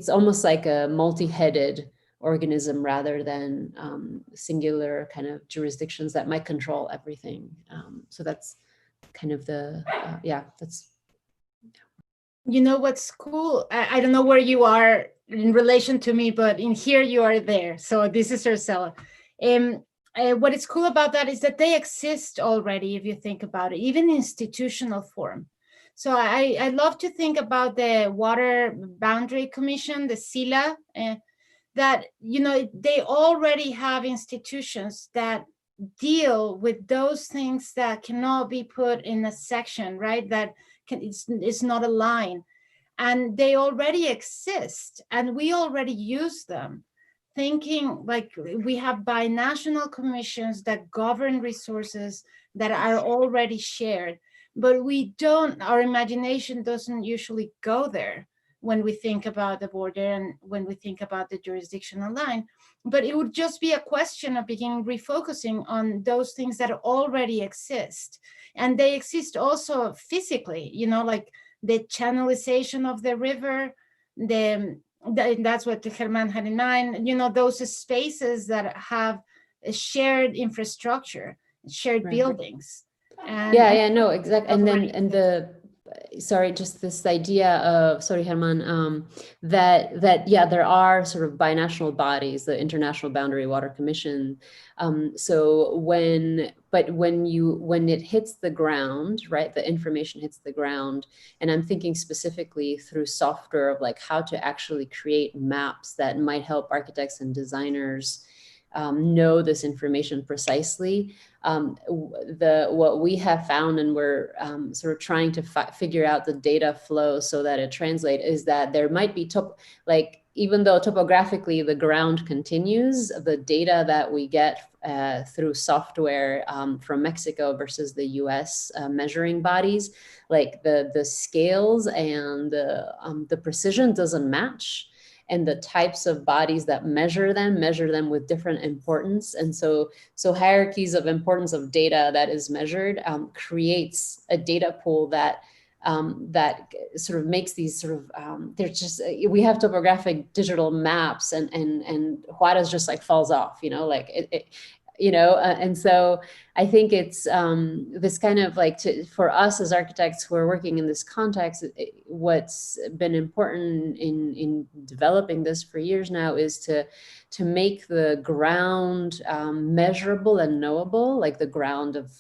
almost like a multi-headed organism rather than singular kind of jurisdictions that might control everything. So that's kind of that's. You know what's cool? I don't know where you are in relation to me, but in here you are there. So this is Ersela. What is cool about that is that they exist already, if you think about it, even in institutional form. So I love to think about the Water Boundary Commission, the SILA, that, you know, they already have institutions that deal with those things that cannot be put in a section, right? That it's not a line. And they already exist and we already use them. Thinking like we have binational commissions that govern resources that are already shared, but our imagination doesn't usually go there when we think about the border and when we think about the jurisdictional line. But it would just be a question of beginning refocusing on those things that already exist. And they exist also physically, you know, like the channelization of the river, that's what Germán had in mind, you know, those spaces that have a shared infrastructure, shared buildings. And no, exactly. Sorry, just this idea of, Germán, that there are sort of binational bodies, the International Boundary Water Commission. So when it hits the ground, right, the information hits the ground, and I'm thinking specifically through software of like how to actually create maps that might help architects and designers know this information precisely. What we have found, and we're sort of trying to figure out the data flow so that it translates, is that there might be even though topographically the ground continues, the data that we get through software from Mexico versus the US measuring bodies, like the scales and the precision doesn't match. And the types of bodies that measure them with different importance. And so hierarchies of importance of data that is measured creates a data pool that sort of makes these sort of, we have topographic digital maps and Juarez just like falls off, you know, like and so I think it's this kind of like for us as architects who are working in this context, what's been important in developing this for years now is to make the ground measurable and knowable, like the ground of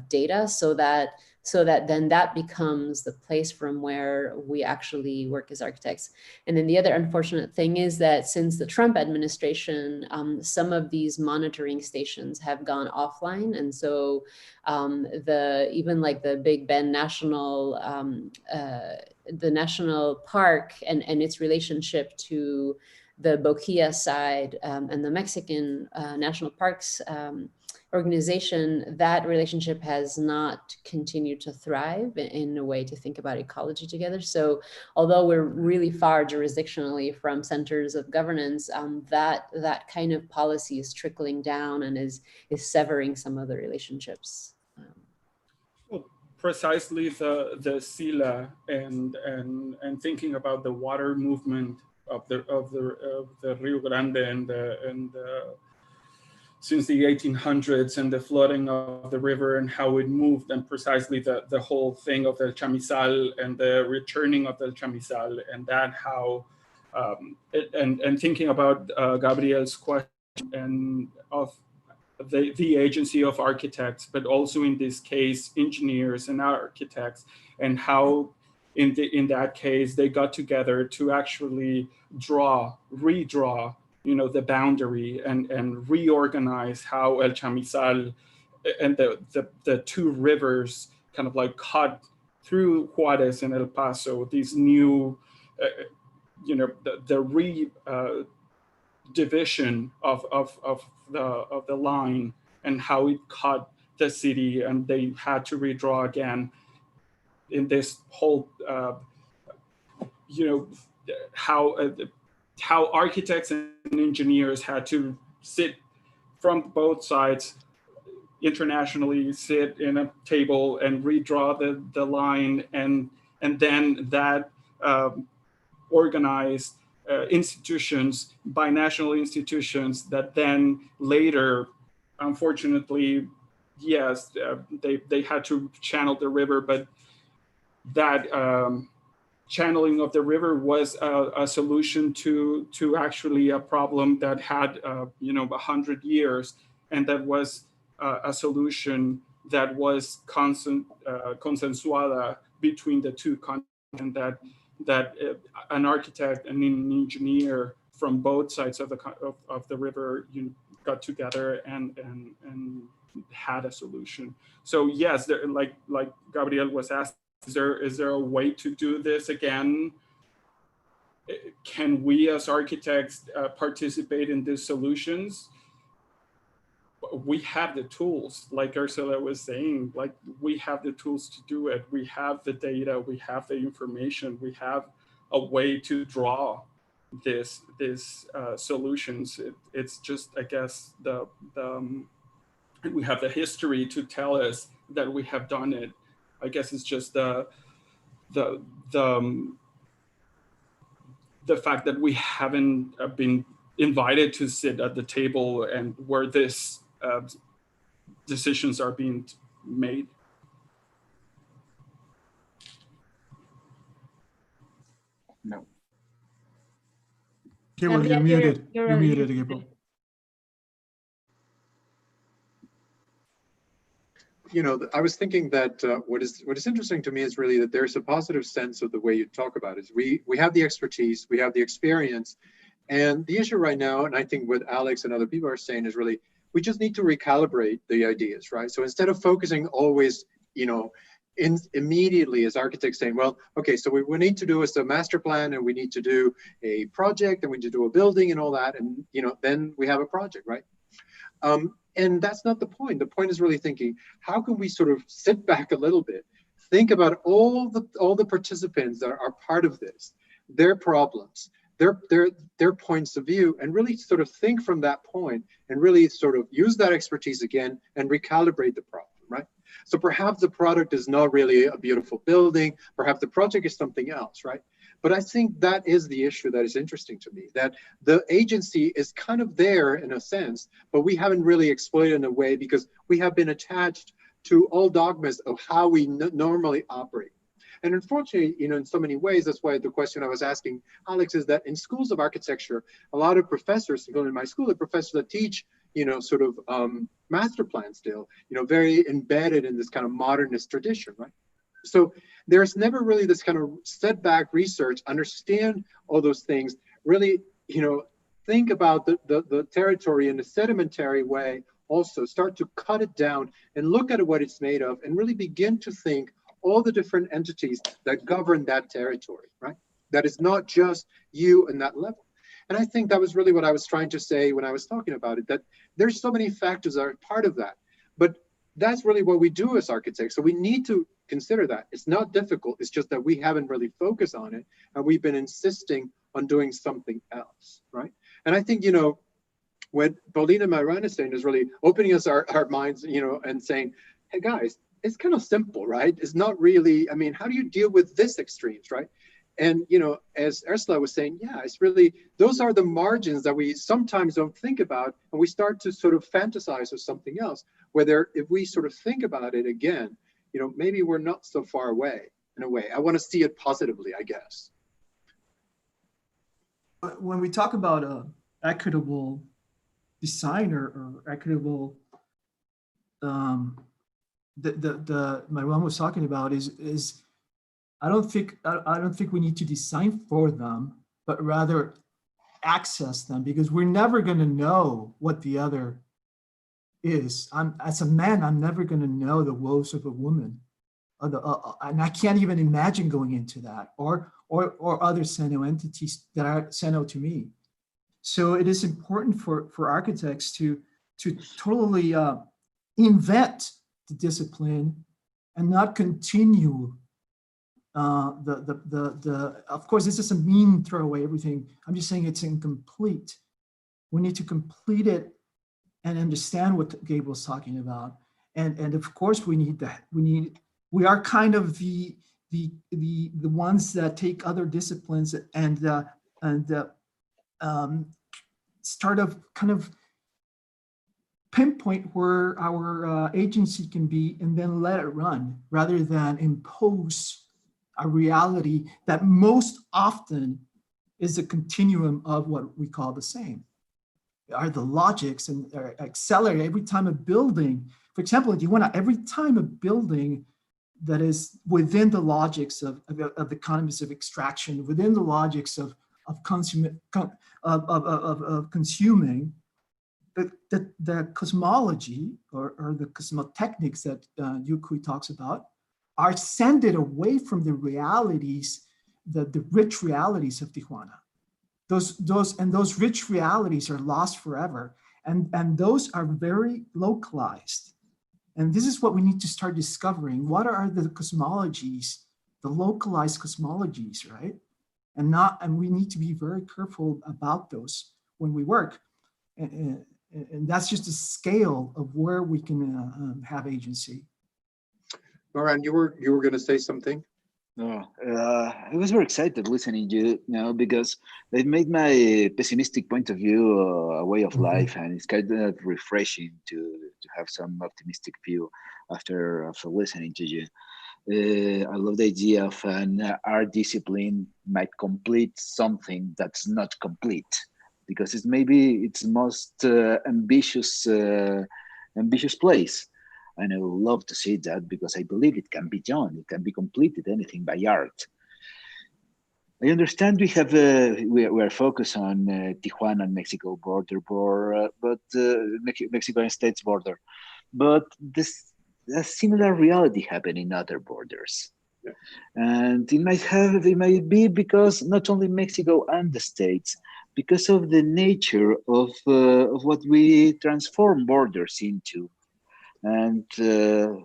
data, so that then that becomes the place from where we actually work as architects. And then the other unfortunate thing is that since the Trump administration, some of these monitoring stations have gone offline. And so even like the Big Bend National, the national park and its relationship to the Boquilla side and the Mexican National Parks organization, that relationship has not continued to thrive in a way to think about ecology together. So although we're really far jurisdictionally from centers of governance, that kind of policy is trickling down and is severing some of the relationships. Well, precisely the SILA and thinking about the water movement of the Rio Grande and since the 1800s, and the flooding of the river and how it moved, and precisely the whole thing of the chamizal and the returning of the chamizal, and that how and thinking about Gabriel's question and of the agency of architects, but also in this case engineers and architects, and how in that case they got together to actually redraw the boundary and reorganize how El Chamizal and the two rivers kind of like cut through Juarez and El Paso, these new, the division of the line and how it cut the city, and they had to redraw again in this whole, how architects and engineers had to sit from both sides internationally, sit in a table and redraw the line, and then that organized institutions, binational institutions that then later, unfortunately, yes, they had to channel the river, but that channeling of the river was a solution to actually a problem that had 100 years, and that was a solution that was consensuada between the two countries, and that an architect and an engineer from both sides of the river got together and had a solution. So yes, there, like Gabriel was asked, is there a way to do this again? Can we as architects participate in these solutions? We have the tools, like Ersela was saying, like we have the tools to do it. We have the data, we have the information, we have a way to draw these solutions. It's just, I guess, we have the history to tell us that we have done it. I guess it's just the fact that we haven't been invited to sit at the table and where this decisions are being made. No. Gabriel, you're muted. You're muted, Gabriel. I was thinking that what is interesting to me is really that there's a positive sense of the way you talk about it. We have the expertise, we have the experience, and the issue right now, and I think what Alex and other people are saying is really, we just need to recalibrate the ideas, right? So instead of focusing always, immediately as architects saying, well, okay, so we need to do is a master plan, and we need to do a project, and we need to do a building and all that, and then we have a project, right? And that's not the point. The point is really thinking, how can we sort of sit back a little bit, think about all the participants that are part of this, their problems, their points of view, and really sort of think from that point and really sort of use that expertise again and recalibrate the problem, right? So perhaps the product is not really a beautiful building, perhaps the project is something else, right? But I think that is the issue that is interesting to me, that the agency is kind of there in a sense, but we haven't really exploited in a way because we have been attached to all dogmas of how we normally operate. And unfortunately, in so many ways, that's why the question I was asking Alex is that in schools of architecture, a lot of professors, including in my school, the professors that teach, sort of master plan still, very embedded in this kind of modernist tradition, right? So there's never really this kind of setback research, understand all those things, really, think about the territory in a sedimentary way, also start to cut it down and look at what it's made of and really begin to think all the different entities that govern that territory, right? That is not just you and that level. And I think that was really what I was trying to say when I was talking about it, that there's so many factors that are part of that. But that's really what we do as architects. So we need to consider that. It's not difficult. It's just that we haven't really focused on it. And we've been insisting on doing something else, right? And I think, what Paulina and Maruan is saying is really opening us our minds, and saying, hey guys, it's kind of simple, right? It's not really, I mean, how do you deal with this extremes, right? And, as Ersela was saying, yeah, it's really, those are the margins that we sometimes don't think about, and we start to sort of fantasize of something else, whether if we sort of think about it again, maybe we're not so far away in a way. I want to see it positively, I guess. When we talk about equitable design or equitable, Maruan was talking about is I don't think we need to design for them, but rather access them, because we're never going to know what the other is. As a man, I'm never going to know the woes of a woman, and I can't even imagine going into that, or other Seno entities that are Seno to me. So it is important for architects to totally invent the discipline and not continue of course, this doesn't mean throw away everything. I'm just saying it's incomplete. We need to complete it and understand what Gabriel's talking about. And of course we need that. We are kind of the ones that take other disciplines and start of kind of pinpoint where our agency can be and then let it run, rather than impose a reality that most often is a continuum of what we call the same. Are the logics and accelerate every time a building, for example, if you want to, every time a building that is within the logics of economies of extraction, within the logics of consuming, the cosmology or the cosmotechnics that Yukui talks about are sended away from the realities, the rich realities of Tijuana. Those rich realities are lost forever, and those are very localized. And this is what we need to start discovering. What are the cosmologies, the localized cosmologies, right? And we need to be very careful about those when we work. And that's just a scale of where we can have agency. Maruan, you were going to say something? No, I was very excited listening to you now, because it made my pessimistic point of view a way of life, and it's kind of refreshing to have some optimistic view after listening to you. I love the idea of an art discipline might complete something that's not complete, because it's maybe its most ambitious place. And I would love to see that, because I believe it can be done. It can be completed, anything by art. I understand we have we are focused on Tijuana and Mexico border, but Mexico and states border, but this a similar reality happen in other borders. Yeah. And it might be because not only Mexico and the states, because of the nature of what we transform borders into. And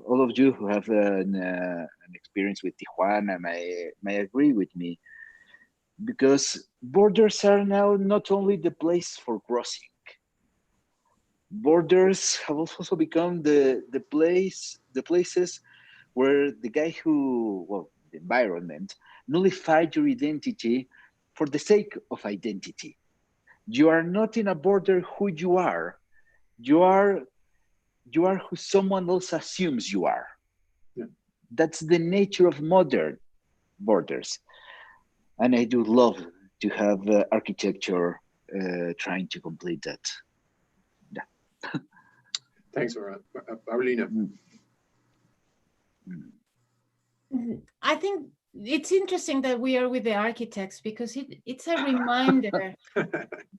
all of you who have an experience with Tijuana may agree with me, because borders are now not only the place for crossing. Borders have also become the places where the guy the environment nullified your identity for the sake of identity. You are not in a border who you are. You are who someone else assumes you are. Yeah. That's the nature of modern borders. And I do love to have architecture trying to complete that. Yeah. Thanks, Paulina. I think it's interesting that we are with the architects, because it's a reminder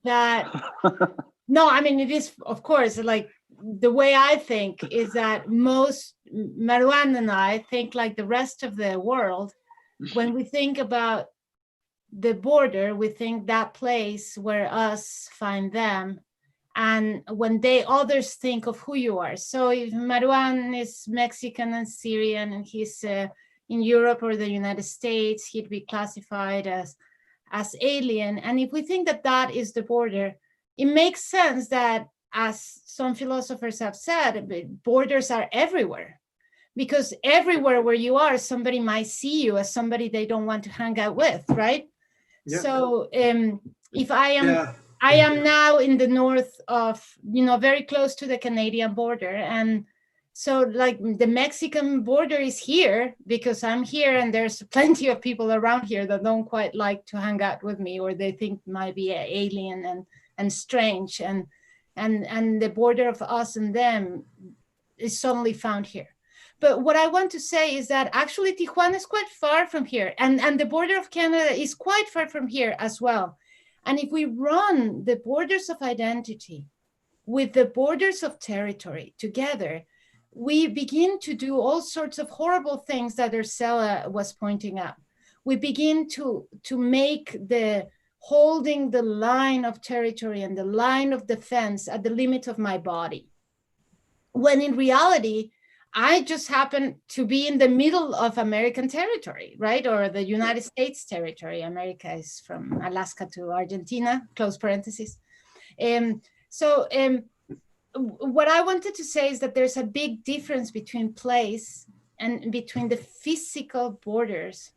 that, no, I mean, it is, of course, like, the way I think is that Maruan and I think like the rest of the world when we think about the border, we think that place where us find them. And when others think of who you are. So if Maruan is Mexican and Syrian and he's in Europe or the United States, he'd be classified as alien. And if we think that that is the border, it makes sense that, as some philosophers have said, borders are everywhere. Because everywhere where you are, somebody might see you as somebody they don't want to hang out with, right? Yeah. So if I am now in the north of, very close to the Canadian border. And so like the Mexican border is here because I'm here, and there's plenty of people around here that don't quite like to hang out with me, or they think might be alien and strange. And the border of us and them is suddenly found here. But what I want to say is that actually Tijuana is quite far from here, and the border of Canada is quite far from here as well. And if we run the borders of identity with the borders of territory together, we begin to do all sorts of horrible things that Ersela was pointing out. We begin to make the holding the line of territory and the line of defense at the limit of my body, when in reality, I just happen to be in the middle of American territory, right? Or the United States territory. America is from Alaska to Argentina, close parentheses. What I wanted to say is that there's a big difference between place and between the physical borders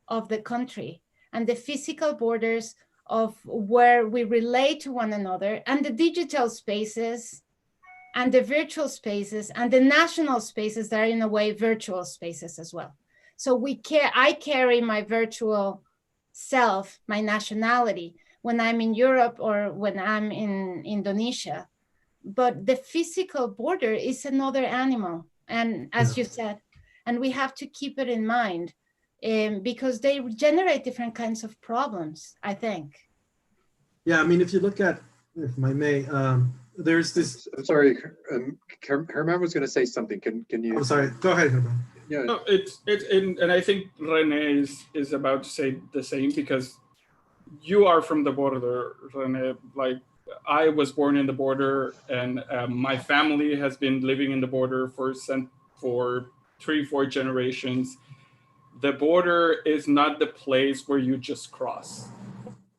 of the country and the physical borders of where we relate to one another, and the digital spaces and the virtual spaces and the national spaces that are in a way virtual spaces as well. So I carry my virtual self, my nationality, when I'm in Europe or when I'm in Indonesia. But the physical border is another animal. And as you said, and we have to keep it in mind because they generate different kinds of problems, I think. Yeah, I mean, if you look at, if I may, there's this. Sorry, Herman was going to say something. Can you? I'm sorry. Go ahead, Herman. Yeah. No, and I think Rene is about to say the same, because you are from the border, Rene. Like, I was born in the border, and my family has been living in the border for 3-4 generations. The border is not the place where you just cross.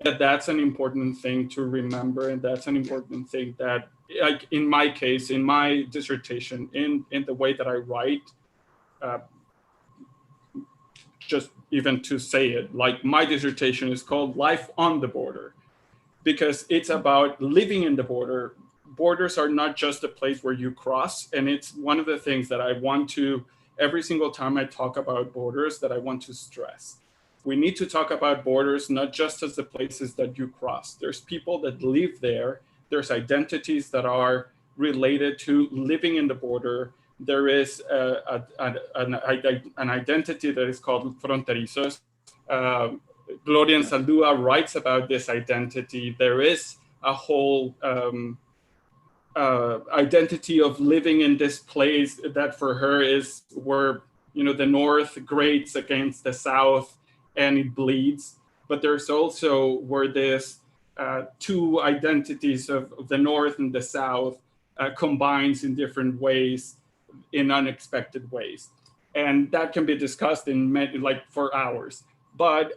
That's an important thing to remember, and that's an important thing that, like in my case, in my dissertation, in the way that I write, just even to say it, like my dissertation is called Life on the Border, because it's about living in the border. Borders are not just a place where you cross, and it's one of the things that I want to, every single time I talk about borders, that I want to stress. We need to talk about borders not just as the places that you cross. There's people that live there. There's identities that are related to living in the border. There is an identity that is called fronterizos. Gloria Saldúa writes about this identity. There is a whole identity of living in this place that for her is where, the North grates against the South, and it bleeds. But there's also where this two identities of the North and the South combines in different ways, in unexpected ways. And that can be discussed in for hours. But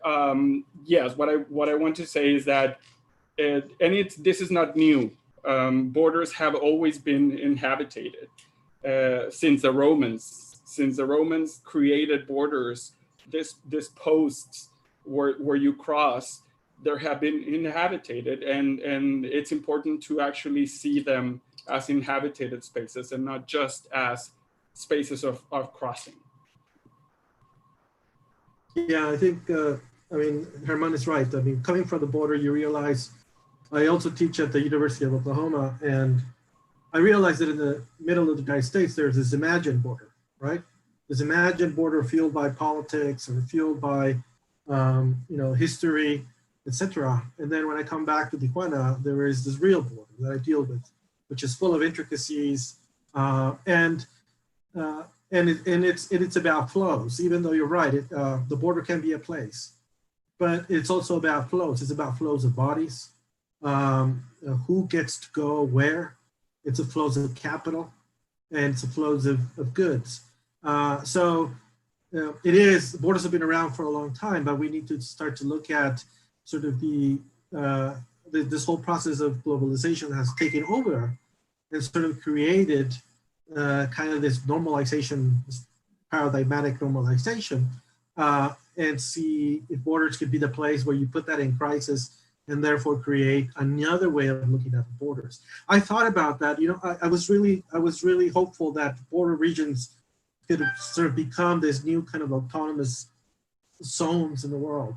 yes, what I want to say is that, this is not new. Borders have always been inhabited since the Romans. Since the Romans created borders, this posts where you cross, there have been inhabited, and it's important to actually see them as inhabited spaces and not just as spaces of crossing. Yeah, I think, Herman is right. I mean, coming from the border, you realize, I also teach at the University of Oklahoma, and I realized that in the middle of the United States, there's this imagined border, right? This imagined border fueled by politics or fueled by, history, etc. And then when I come back to Tijuana, there is this real border that I deal with, which is full of intricacies, and it's about flows. Even though you're right, the border can be a place. but it's also about flows. It's about flows of bodies, who gets to go where. It's a flows of capital, and it's a flows of goods. It is, borders have been around for a long time, but we need to start to look at sort of this whole process of globalization has taken over and sort of created kind of this normalization, this paradigmatic normalization, and see if borders could be the place where you put that in crisis and therefore create another way of looking at the borders. I thought about that. You know, I was really hopeful that border regions could sort of become this new kind of autonomous zones in the world,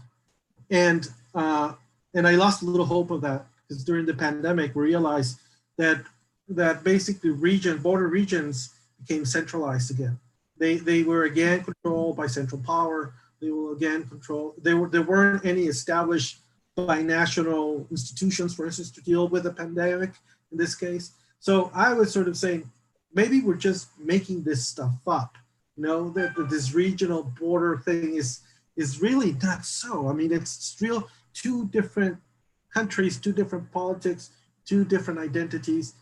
and I lost a little hope of that because during the pandemic we realized that basically border regions became centralized again. They were again controlled by central power. They will again control. There weren't any established binational institutions, for instance, to deal with the pandemic in this case. So I was sort of saying, maybe we're just making this stuff up. You know, that this regional border thing is really not so. I mean, it's real two different countries, two different politics, two different identities,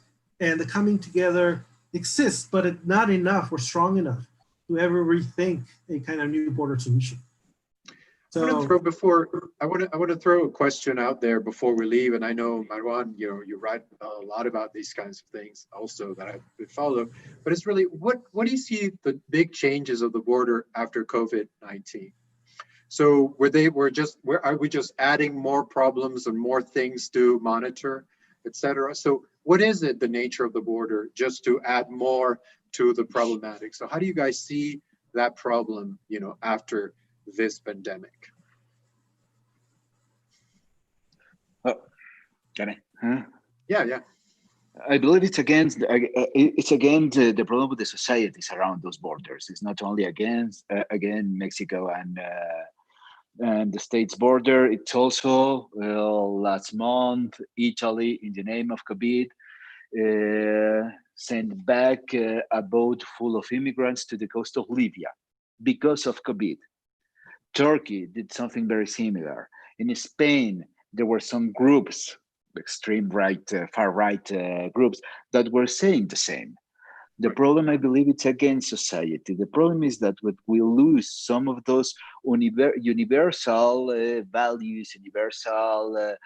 and the coming together exists, but it's not enough or strong enough to ever rethink a kind of new border solution. So I want to throw a question out there before we leave. And I know, Maruan, you write a lot about these kinds of things also that I follow. But it's really, what do you see the big changes of the border after COVID-19? So are we just adding more problems and more things to monitor, et cetera? So what is it, the nature of the border, just to add more to the problematic? So how do you guys see that problem, after this pandemic? Can I? Yeah. I believe it's again the problem with the societies around those borders. It's not only again Mexico and the state's border. It's also last month Italy, in the name of COVID, sent back a boat full of immigrants to the coast of Libya because of COVID. Turkey did something very similar. In Spain, there were some groups, extreme right, far right groups, that were saying the same. The problem, I believe, it's against society. The problem is that we lose some of those universal values, universal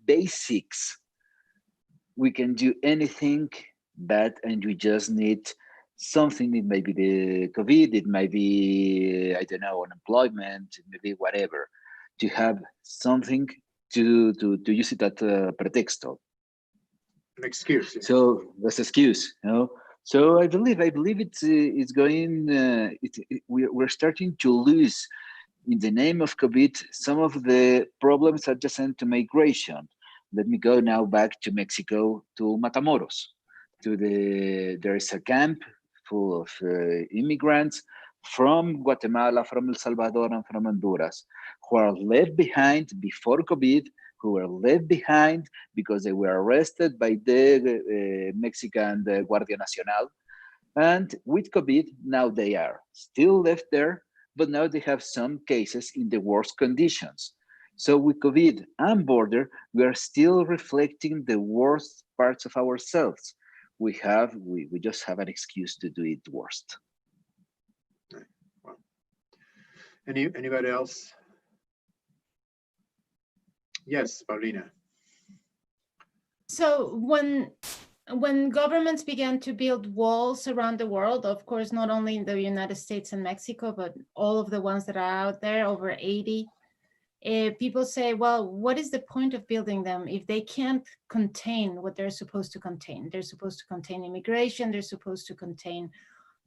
basics. We can do anything bad, and we just need something. It may be the COVID, it might be, I don't know, unemployment, it may be whatever, to have something to use it as a pretexto. An excuse. Yeah. So that's excuse, So I believe it's going. We're starting to lose, in the name of COVID, some of the problems adjacent to migration. Let me go now back to Mexico, to Matamoros. There is a camp full of immigrants from Guatemala, from El Salvador, and from Honduras, who are left behind before COVID, who were left behind because they were arrested by the Mexican Guardia Nacional. And with COVID, now they are still left there, but now they have some cases in the worst conditions. So with COVID and border, we are still reflecting the worst parts of ourselves. We just have an excuse to do it worst. Wow. Anybody else? Yes, Paulina. So when governments began to build walls around the world, of course, not only in the United States and Mexico, but all of the ones that are out there, over 80, people say, well, what is the point of building them if they can't contain what they're supposed to contain? They're supposed to contain immigration, they're supposed to contain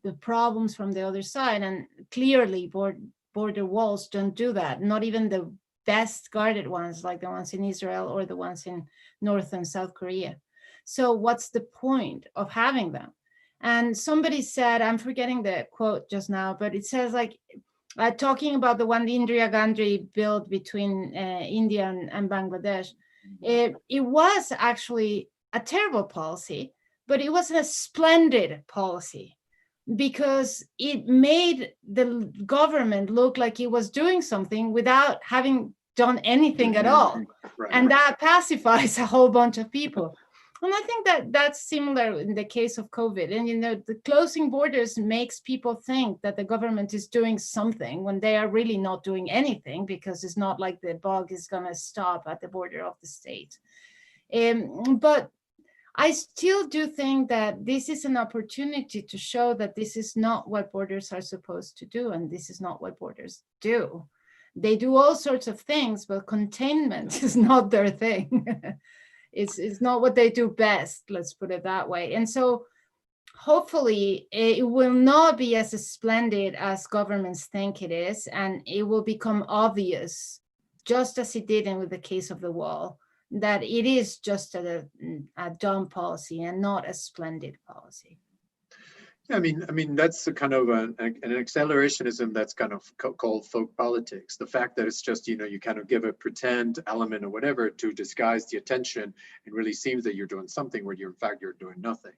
the problems from the other side. And clearly border walls don't do that. Not even the best guarded ones, like the ones in Israel or the ones in North and South Korea. So what's the point of having them? And somebody said, I'm forgetting the quote just now, but it says like, talking about the one Indira Gandhi built between India and Bangladesh, it was actually a terrible policy, but it was a splendid policy. because it made the government look like it was doing something without having done anything at all. Right. And that pacifies a whole bunch of people. And I think that that's similar in the case of COVID. And, you know, the closing borders makes people think that the government is doing something when they are really not doing anything, because it's not like the bug is going to stop at the border of the state. But I still do think that this is an opportunity to show that this is not what borders are supposed to do, and this is not what borders do. They do all sorts of things, but containment is not their thing. It's not what they do best, let's put it that way. And so hopefully it will not be as splendid as governments think it is, and it will become obvious, just as it did with the case of the wall, that it is just a dumb policy and not a splendid policy. Yeah, I mean that's a kind of an accelerationism that's kind of called folk politics. The fact that it's just, you know, you kind of give a pretend element or whatever to disguise the attention, it really seems that you're doing something where in fact you're doing nothing.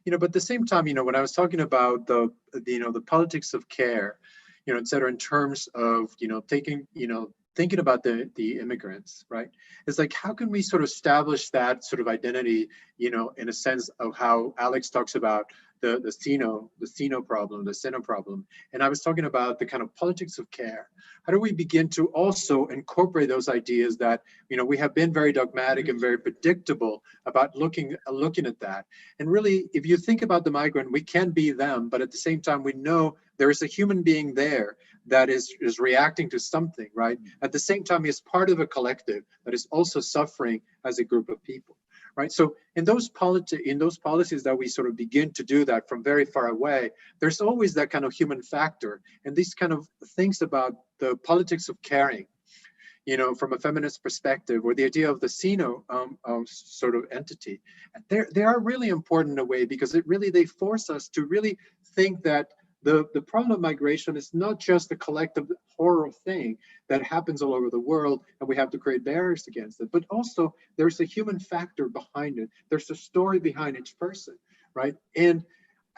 You know, but at the same time, you know, when I was talking about the politics of care, you know, et cetera, in terms of, you know, thinking about the immigrants, right? It's like, how can we sort of establish that sort of identity, you know, in a sense of how Alex talks about the Sino problem. And I was talking about the kind of politics of care. How do we begin to also incorporate those ideas that, you know, we have been very dogmatic and very predictable about looking at that. And really, if you think about the migrant, we can be them, but at the same time, we know there is a human being there that is reacting to something, right? At the same time, he is part of a collective that is also suffering as a group of people. Right. So in those policies that we sort of begin to do that from very far away, there's always that kind of human factor, and these kind of things about the politics of caring, you know, from a feminist perspective, or the idea of the Sino sort of entity, they are really important in a way, because they force us to really think that the problem of migration is not just a collective horrible thing that happens all over the world and we have to create barriers against it, but also there's a human factor behind it. There's a story behind each person, right? And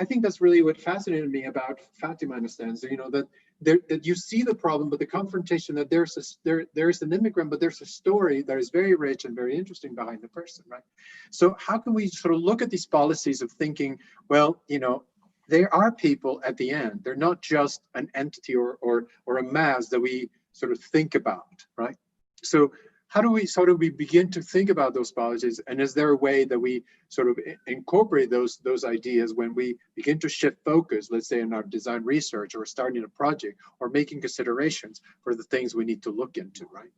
I think that's really what fascinated me about Fatima, in a sense, you know, that you see the problem, but the confrontation that there's an immigrant, but there's a story that is very rich and very interesting behind the person, right? So how can we sort of look at these policies of thinking, well, you know, there are people at the end. They're not just an entity or a mass that we sort of think about, right? So how do we begin to think about those policies? And is there a way that we sort of incorporate those ideas when we begin to shift focus, let's say in our design research, or starting a project, or making considerations for the things we need to look into, right?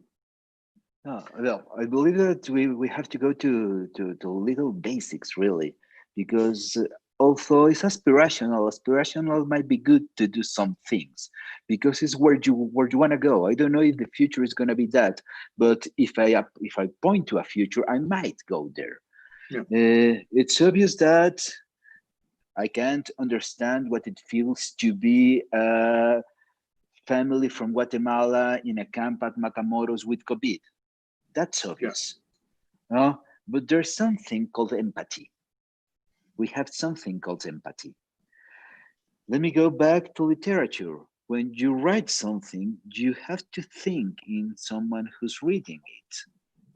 Well, I believe that we have to go to little basics, really, because although it's aspirational might be good to do some things, because it's where you want to go. I don't know if the future is going to be that, but if I point to a future, I might go there. Yeah. It's obvious that I can't understand what it feels to be a family from Guatemala in a camp at Matamoros with COVID. That's obvious. Yeah. But there's something called empathy. We have something called empathy. Let me go back to literature. When you write something, you have to think in someone who's reading it.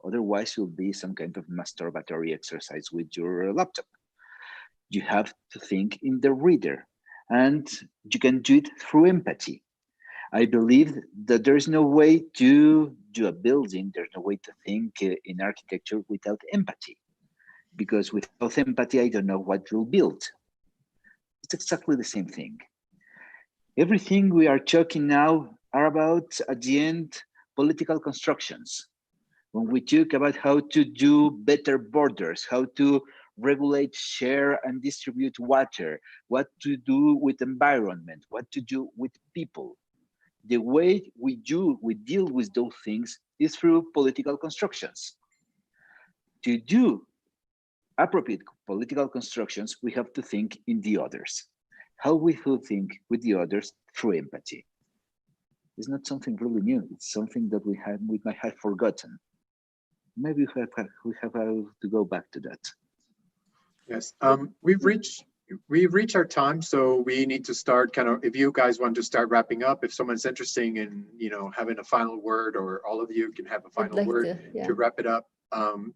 Otherwise, it'll be some kind of masturbatory exercise with your laptop. You have to think in the reader, and you can do it through empathy. I believe that there is no way to do a building, there's no way to think in architecture without empathy. Because without empathy, I don't know what we'll build. It's exactly the same thing. Everything we are talking now are about, at the end, political constructions. When we talk about how to do better borders, how to regulate, share, and distribute water, what to do with environment, what to do with people, the way we deal with those things is through political constructions. To do appropriate political constructions, we have to think in the others. How we will think with the others through empathy. It's not something really new. It's something that we might have forgotten. Maybe we have to go back to that. Yes, we've reached we've reached our time, so we need to start kind of, if you guys want to start wrapping up, if someone's interested in, having a final word, or all of you can have a final word to wrap it up,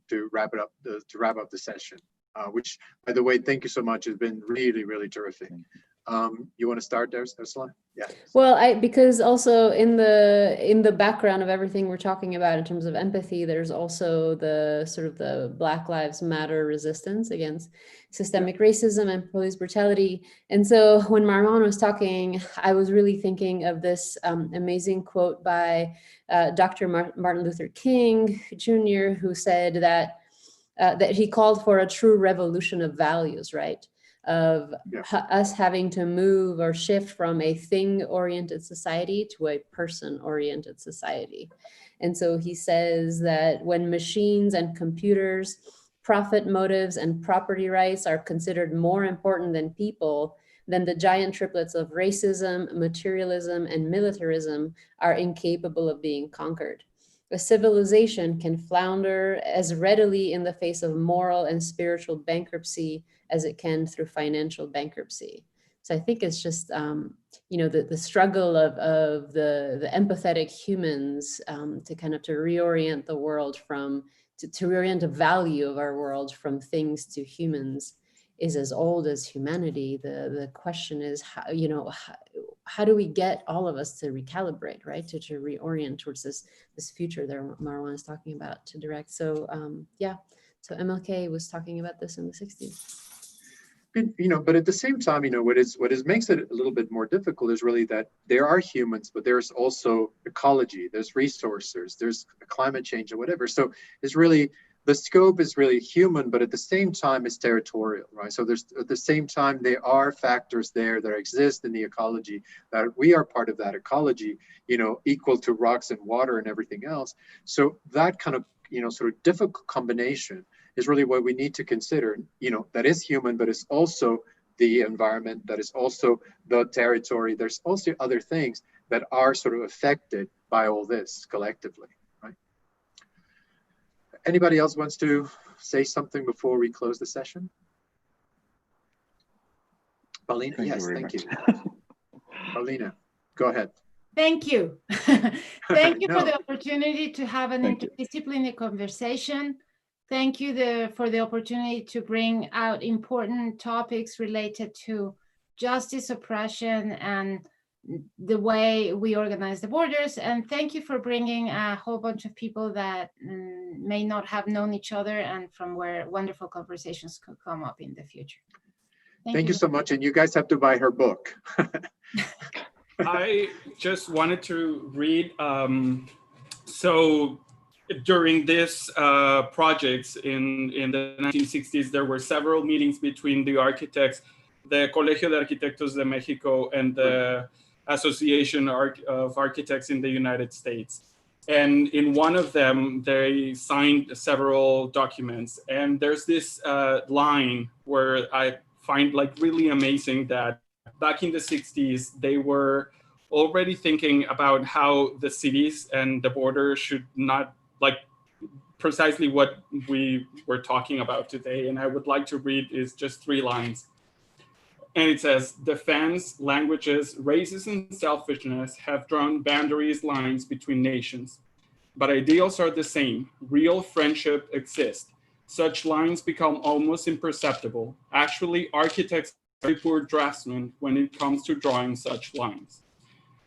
to wrap up the session, which, by the way, thank you so much. It's been really, really terrific. You want to start there, Ersela? Yeah. Well, because also in the background of everything we're talking about in terms of empathy, there's also the sort of the Black Lives Matter resistance against systemic racism and police brutality. And so when Maruan was talking, I was really thinking of this amazing quote by Dr. Martin Luther King Jr., who said that he called for a true revolution of values, right? Of us having to move or shift from a thing-oriented society to a person-oriented society. And so he says that when machines and computers, profit motives and property rights are considered more important than people, then the giant triplets of racism, materialism, and militarism are incapable of being conquered. A civilization can flounder as readily in the face of moral and spiritual bankruptcy as it can through financial bankruptcy. So I think it's just, the struggle of the empathetic humans to kind of to reorient the world to reorient the value of our world from things to humans is as old as humanity. The question is, how do we get all of us to recalibrate, right? To reorient towards this future that Maruan is talking about to direct. So so MLK was talking about this in the 60s. But at the same time, what makes it a little bit more difficult is really that there are humans, but there's also ecology, there's resources, there's climate change or whatever. So it's really, the scope is really human, but at the same time it's territorial, right? So there's, at the same time, there are factors there that exist in the ecology, that we are part of that ecology, equal to rocks and water and everything else. So that kind of, sort of difficult combination is really what we need to consider, that is human, but it's also the environment, that is also the territory. There's also other things that are sort of affected by all this collectively, right? Anybody else wants to say something before we close the session? Paulina, thank you. Paulina, go ahead. Thank you. Thank you for the opportunity to have an interdisciplinary conversation. Thank you for the opportunity to bring out important topics related to justice, oppression, and the way we organize the borders. And thank you for bringing a whole bunch of people that may not have known each other, and from where wonderful conversations could come up in the future. Thank you so much. And you guys have to buy her book. I just wanted to read, so during this projects in the 1960s, there were several meetings between the architects, the Colegio de Arquitectos de Mexico and the Association of Architects in the United States. And in one of them, they signed several documents. And there's this line where I find really amazing that back in the 60s, they were already thinking about how the cities and the border should not precisely what we were talking about today. And I would like to read is just 3 lines. And it says, defense, languages, races, and selfishness have drawn lines between nations. But ideals are the same. Real friendship exists. Such lines become almost imperceptible. Actually, architects are very poor draftsmen when it comes to drawing such lines.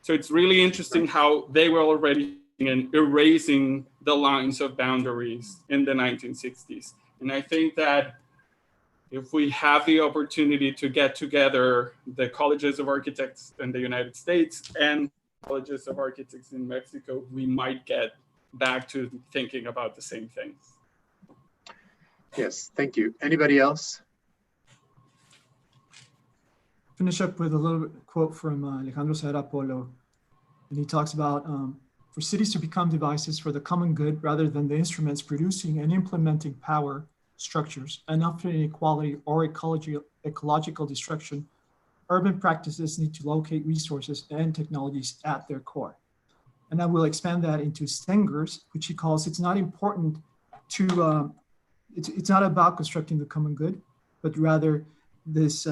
So it's really interesting how they were already erasing the lines of boundaries in the 1960s. And I think that if we have the opportunity to get together the colleges of architects in the United States and colleges of architects in Mexico, we might get back to thinking about the same things. Yes, thank you. Anybody else? Finish up with a little quote from Alejandro Serra Polo. And he talks about for cities to become devices for the common good rather than the instruments producing and implementing power structures, enough inequality or ecological destruction, urban practices need to locate resources and technologies at their core. And I will expand that into Stenger's, which he calls, it's not important to, it's not about constructing the common good, but rather this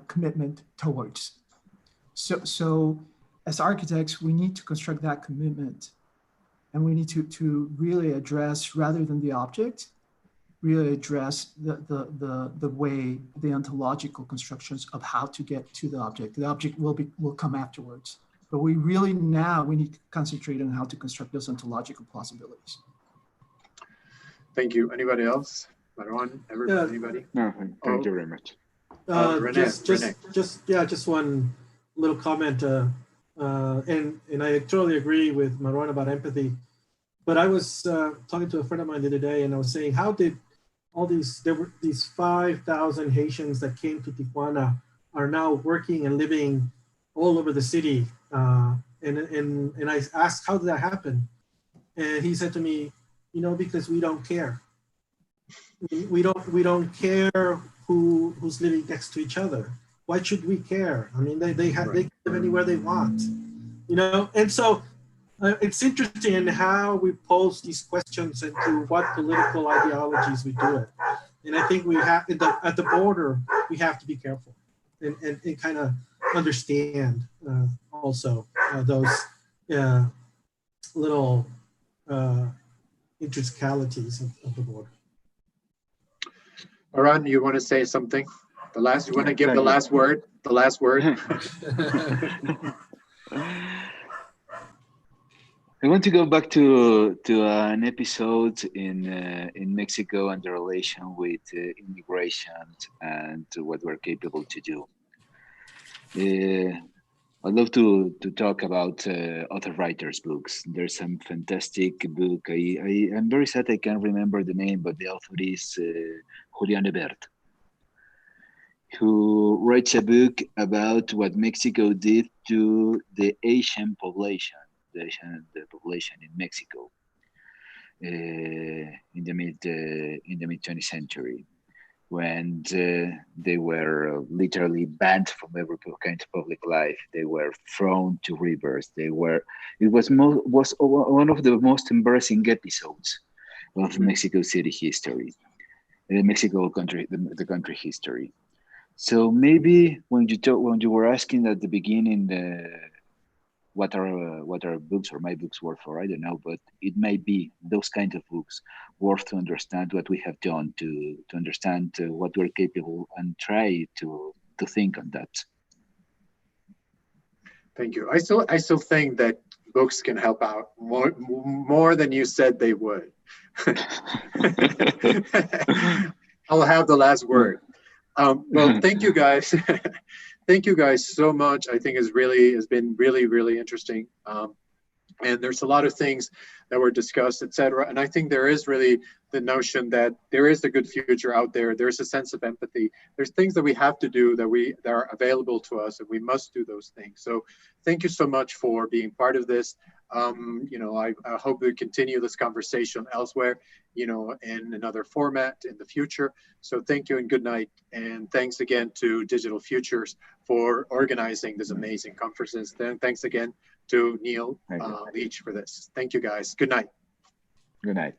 commitment towards. So as architects, we need to construct that commitment, and we need to really address, rather than the object, really address the way, the ontological constructions of how to get to the object. The object will come afterwards, but we really now we need to concentrate on how to construct those ontological possibilities. Thank you. Anybody else? Maruan, anybody? No, thank you very much. Rene, just one little comment, and I totally agree with Maruan about empathy. But I was talking to a friend of mine the other day, and I was saying, how did there were these 5,000 Haitians that came to Tijuana are now working and living all over the city, and I asked, how did that happen? And he said to me, because we don't care. We don't care who's living next to each other. Why should we care? I mean, they can live anywhere they want, And so it's interesting in how we pose these questions and to what political ideologies we do it. And I think we have at the border we have to be careful and kind of understand also those little intrinsicalities of the border. Maruan, you want to say something? You want to give the last word? The last word? I want to go back to an episode in Mexico and the relation with immigration and what we're capable to do. I'd love to talk about other writers' books. There's some fantastic book. I'm very sad I can't remember the name, but the author is Julian Ebert, who writes a book about what Mexico did to the Asian population, the population in Mexico in the mid 20th century, when they were literally banned from every kind of public life. They were thrown to rivers. It was one of the most embarrassing episodes of Mexico City history, Mexico country, the country history. So maybe when you were asking at the beginning, what are books or my books worth for, I don't know, but it might be those kinds of books worth to understand what we have done, to understand what we're capable, and try to think on that. Thank you. I still think that books can help out more than you said they would. I'll have the last word. Well, thank you guys. Thank you guys so much. I think has been really interesting. And there's a lot of things that were discussed, etc. And I think there is really the notion that there is a good future out there. There's a sense of empathy. There's things that we have to do that are available to us, and we must do those things. So thank you so much for being part of this. I hope we continue this conversation elsewhere, in another format in the future. So thank you and good night. And thanks again to Digital Futures for organizing this amazing conferences. Then thanks again to Neil Leach for this. Thank you guys. Good night. Good night.